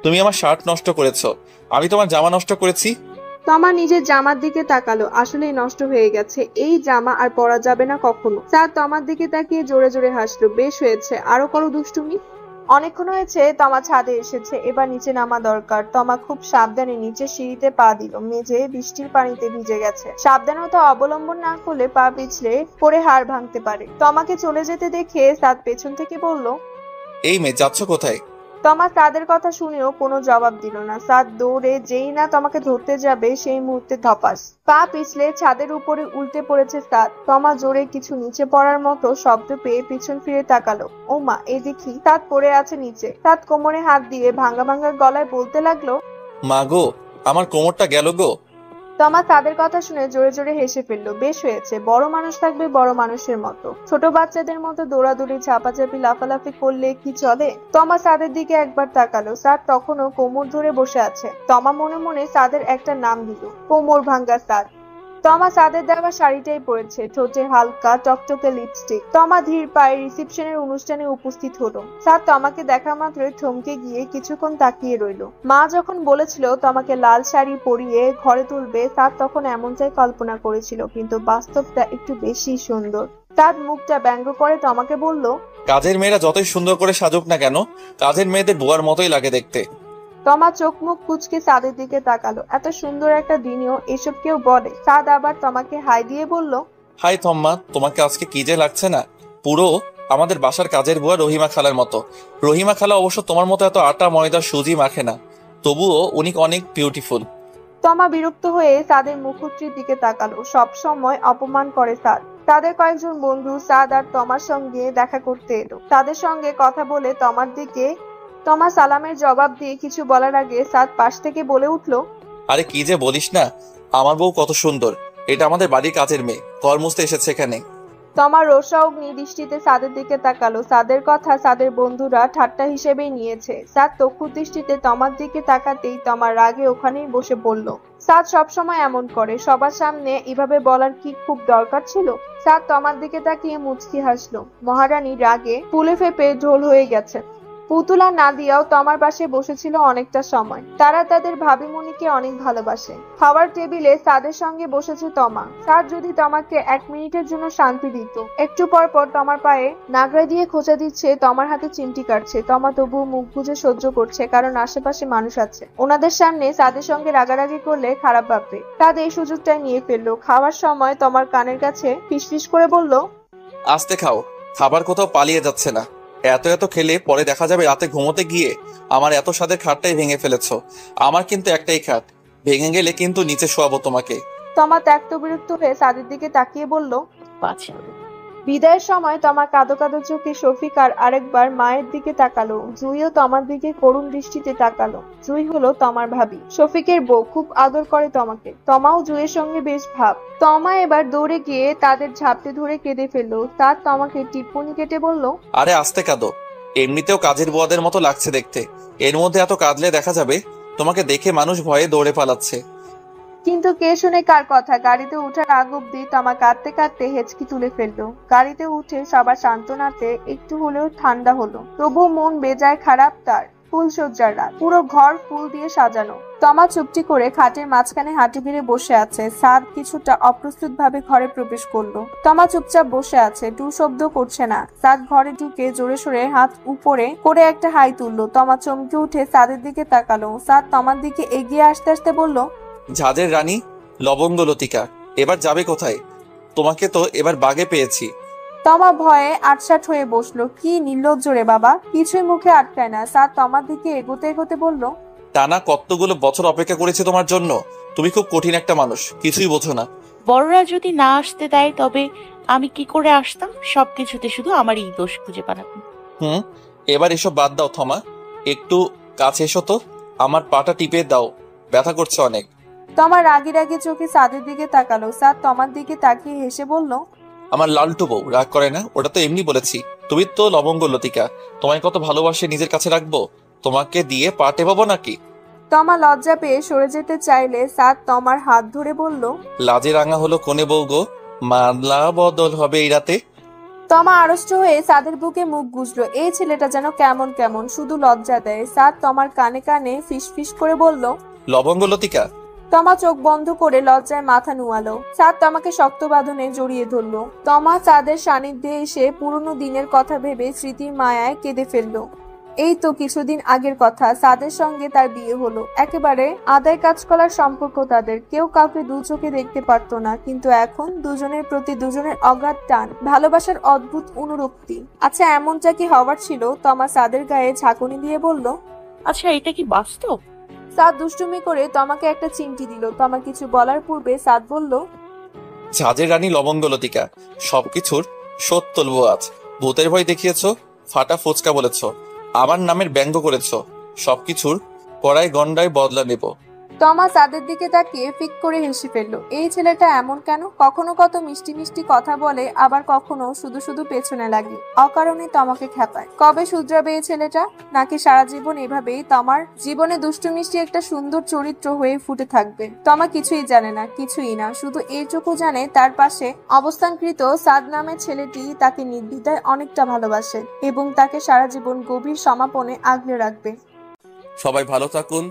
তুমি আমার শার্ট নষ্ট করেছো, আমি তোমার জামা নষ্ট করেছি? তমা নিজের জামার দিকে তাকালো। আসলেই নষ্ট হয়ে গেছে। এই জামা আর পরা যাবে না কখনো। সাদ তমার দিকে তাকিয়ে জোরে জোরে হাসলো। বেশ হয়েছে, আরো করো দুষ্টুমি। অনেকক্ষণ হয়েছে তমা ছাদে এসেছে, এবার নিচে নামা দরকার। তমা খুব সাবধানে নিচে সিঁড়িতে পা দিল। মেঝে বৃষ্টির পানিতে ভিজে গেছে। সাবধানতা অবলম্বন না করলে পা পিছলে পড়ে হাড় ভাঙতে পারে। তমাকে চলে যেতে দেখে সাদ পেছন থেকে বলল, এই মেয়ে, যাচ্ছ কোথায়? তমা সাদের কথা শুনেও কোনো জবাব দিল না। সাদ দৌড়ে যেই না তমাকে ধরতে যাবে সেই মুহূর্তে ধপাস পা পিছলে ছাদের উপরে উল্টে পড়েছে সাদ। তমা জোরে কিছু নিচে পড়ার মতো শব্দ পেয়ে পিছন ফিরে তাকালো। ও মা, এ দেখি সাদ পড়ে আছে নিচে। সাদ কোমরে হাত দিয়ে ভাঙা ভাঙা গলায় বলতে লাগলো, মা গো, আমার কোমরটা গেল গো। তমা সাদের কথা শুনে জোরে জোরে হেসে ফেললো। বেশ হয়েছে, বড় মানুষ থাকবে বড় মানুষের মতো। ছোট বাচ্চাদের মতো দৌড়াদৌড়ি ঝাপাঝাপি লাফালাফি করলে কি চলে? তমা সাদের দিকে একবার তাকালো। সাদ তখনও কোমর ধরে বসে আছে। তমা মনে মনে সাদের একটা নাম দিল, কোমর ভাঙ্গা সাদ। তমা সাদের দেওয়া শাড়িটাই পরেছে, ঠোঁটে হালকা টকটকে লিপস্টিক। তমা ধীর পায়ে রিসেপশনের অনুষ্ঠানে উপস্থিত হলো। সাদ তমাকে দেখা মাত্রই থমকে গিয়ে কিছুক্ষণ তাকিয়ে রইল। মা যখন বলেছিল তমাকে লাল শাড়ি পরিয়ে ঘরে তুলবে, সাদ তখন এমনটাই কল্পনা করেছিল, কিন্তু বাস্তবটা একটু বেশি সুন্দর। সাদ মুখটা ব্যঙ্গ করে তমাকে বলল, কাজের মেয়েরা যতই সুন্দর করে সাজুক না কেন, কাজের মেয়েদের বুয়ার মতোই লাগে দেখতে। তমা চোখ মুখ কুঁচকে সাদের দিকে তাকালো। এত সুন্দর একটা দিনেও এসব কেউ বলে? সাদ আবার তমাকে হাই দিয়ে বলল, হাই তম্মা, তোমাকে আজকে কি যে লাগছে না, পুরো আমাদের বাসার কাজের বুয়া রহিমা খালার মতো। রহিমা খালা অবশ্য তোমার মতো এত আটা ময়দা সুজি মাখে না, তবুও উনি অনেক বিউটিফুল। তমা বিরক্ত হয়ে সাদের মুখশ্রীর দিকে তাকালো। সব সময় অপমান করে সাদ। তাদের কয়েকজন বন্ধু সাদ আর তমার সঙ্গে দেখা করতে এলো। তাদের সঙ্গে কথা বলে তমার দিকে তমা সালামের জবাব দিয়ে কিছু বলার আগে সাদ পাশ থেকে বলে উঠল, আরে কি যে বলিস না, আমার বউ কত সুন্দর, এটা আমাদের বাড়ির কাজের মেয়ে, ঘর মুছতে এসেছে এখানে। তমা রোষা অগ্নি দৃষ্টিতে সাদের দিকে তাকালো। সাদের কথা সাদের বন্ধুরা ঠাট্টা হিসেবেই নিয়েছে। সাদ তক্ষুর দৃষ্টিতে তমার দিকে তাকাতেই তমার রাগে ওখানেই বসে পড়ল। সাদ সবসময় এমন করে, সবার সামনে এভাবে বলার কি খুব দরকার ছিল? সাদ তমার দিকে তাকিয়ে মুচকি হাসলো। মহারানী রাগে ফুলে ফেপে ঢোল হয়ে গেছে। পুতুল আর নাদিয়াও তমার পাশে বসেছিল অনেকটা সময়। তারা তাদের ভাবিমণিকে অনেক ভালোবাসে। খাওয়ার টেবিলে সাদের সঙ্গে বসেছে তমা। সাদ যদি তমাকে 1 মিনিটের জন্য শান্তি দিত। একটু পর পর তমার পায়ে নাগড়া দিয়ে খোঁচা দিচ্ছে, তমার হাতে চিমটি কাটছে। তমা তবুও মুখ বুজে সহ্য করছে, কারণ আশেপাশে মানুষ আছে। ওনাদের সামনে সাদের সঙ্গে রাগারাগি করলে খারাপ ভাববে। সাদ এই সুযোগটাই নিয়ে ফেললো। খাওয়ার সময় তমার কানের কাছে ফিসফিস করে বলল, আস্তে খাও, খাবার কোথাও পালিয়ে যাচ্ছে না। এত এত খেলে পরে দেখা যাবে রাতে ঘুমোতে গিয়ে আমার এত স্বাদের খাটটাই ভেঙে ফেলেছো। আমার কিন্তু একটাই খাট, ভেঙে গেলে কিন্তু নিচে শোয়াবো তোমাকে। তমা ত্যক্ত বিরক্ত হয়ে সাদের দিকে তাকিয়ে বলল, বিদায়ের সময় তমা কাঁদো কাঁদো চোখে শফিক আর আরেকবার মায়ের দিকে তাকালো। জুইও তমার দিকে করুণ দৃষ্টিতে তাকালো। জুই হলো তমার ভাবি, শফিকের বউ, খুব আদর করে তমাকে। তমাও জুইয়ের সঙ্গে বেশ ভাব। তমা এবার দৌড়ে গিয়ে তাদের ঝাপটে ধরে কেঁদে ফেললো। তার তমাকে টিপ্পনি কেটে বলল, আরে আস্তে কাঁদো, এমনিতেও কাজের বুয়াদের মতো লাগছে দেখতে, এর মধ্যে এত কাঁদলে দেখা যাবে তোমাকে দেখে মানুষ ভয়ে দৌড়ে পালাচ্ছে। কিন্তু কে শুনে কার কথা? গাড়িতে উঠার আগ অব্দি তমা কাঁদতে কাঁদতে হেঁচকি তুলে ফেললো। গাড়িতে উঠে সবার সান্ত্বনাতে একটু হলেও ঠান্ডা হলো, তবুও মন বেজায় খারাপ তার। ফুলসজ্জার রাত, পুরো ঘর ফুল দিয়ে সাজানো। তমা চুপটি করে খাটের মাঝখানে হাঁটু গেড়ে বসে আছে। সাদ কিছুটা অপ্রস্তুত ভাবে ঘরে প্রবেশ করলো। তমা চুপচাপ বসে আছে, টু শব্দ করছে না। সাদ ঘরে ঢুকে জোরে সোরে হাত উপরে করে একটা হাই তুললো। তমা চমকে উঠে সাদের দিকে তাকালো। সাদ তমার দিকে এগিয়ে আসতে আসতে বলল, ঝাঁঝের রানী লবঙ্গ লতিকা, এবার যাবে কোথায়? তোমাকে তো এবার বাগে পেয়েছি। তমা ভয়ে আটসাট হয়ে বসলো। কি নির্লজ্জ রে বাবা, কিছুই মুখে আটকায় না। সাদ তমার দিকে এগোতে এগোতে বলল, টানা কতগুলো বছর অপেক্ষা করেছি তোমার জন্য। তুমি খুব কঠিন একটা মানুষ, কিছুই বোঝো না। বড়রা যদি না আসতে দেয় তবে আমি কি করে আসতাম? সবকিছুতে শুধু আমারই দোষ খুঁজে বানাবো। এবার এসব বাদ দাও থমা, একটু কাছে এসো তো, আমার পাটা টিপে দাও, ব্যথা করছে অনেক। তমা রাগি রাগি চোখে সাদের দিকে তাকালো। সাদ তমার দিকে তাকিয়ে হেসে বলল, আমার লালটু বউ রাগ করে না, ওটা তো এমনি বলেছি। তুমি তো লবঙ্গ লতিকা, তোমায় কত ভালোবাসে নিজের কাছে রাখবো, তোমাকে দিয়ে পা টেপাবো নাকি? তমা লজ্জা পেয়ে সরে যেতে চাইলে সাদ তমার হাত ধরে বলল, লাজে রাঙা হলো কোনে বউ গো, মামলা বদল হবে এই রাতে। তমা আড়ষ্ট হয়ে সাদের বুকে মুখ গুজলো। এই ছেলেটা যেন কেমন কেমন, শুধু লজ্জা দেয়। সাদ তমার কানে কানে ফিস ফিস করে বলল, লবঙ্গ লতিকা। তমা চোখ বন্ধ করে লজ্জায় মাথা নুয়ালো। সাদ তমাকে শক্ত বাঁধনে জড়িয়ে ধরলো। তমা সাদের সান্নিধ্যে এসে পুরনো দিনের কথা ভেবে স্মৃতির মায়ায় কেঁদে ফেললো। এই তো কিছুদিন আগের কথা, সাদের সঙ্গে তার বিয়ে হলো। একেবারে আদায় কাজ করার সম্পর্ক তাদের, কেউ কাউকে দু চোখে দেখতে পারতো না। কিন্তু এখন দুজনের প্রতি দুজনের অগাধ টান, ভালোবাসার অদ্ভুত অনুরক্তি। আচ্ছা, এমনটা কি হওয়ার ছিল? তমা সাদের গায়ে ঝাঁকুনি দিয়ে বলল, আচ্ছা, এটা কি বাস্তব? সাদ দুষ্টুমি করে তমাকে একটা চিমটি দিল। তমা কিছু বলার পূর্বে সাদ বলল, ঝাঁঝের রানী লবঙ্গ লতিকা, সবকিছুর শোধ তুলবো আজ। ভূতের ভয় দেখিয়েছো, ফাটা ফুচকা বলেছো, আমার নামের ব্যঙ্গ করেছো, সবকিছুর কড়াই গন্ডায় বদলা নেব। তমা সাদের দিকে তাকিয়ে ফিক করে হেসে ফেললো। এই ছেলেটা এমন কেন? কখনো কত মিষ্টি মিষ্টি কথা বলে, আবার কখনো শুধু শুধু পেছনে লাগে, অকারণে তমাকে খেপায়। কবে শুধরাবে এই ছেলেটা? নাকি সারা জীবন এভাবেই তমার জীবনে দুষ্টু মিষ্টি একটা সুন্দর চরিত্র হয়ে ফুটে থাকবে? তমা কিছুই জানে না, কিছুই না। শুধু এইটুকু জানে তার পাশে অবস্থানকৃত সাদ নামের ছেলেটি তাকে নির্দ্বিধায় অনেকটা ভালোবাসে এবং তাকে সারা জীবন গভীর সমাপনে আগলে রাখবে। সবাই ভালো থাকুন।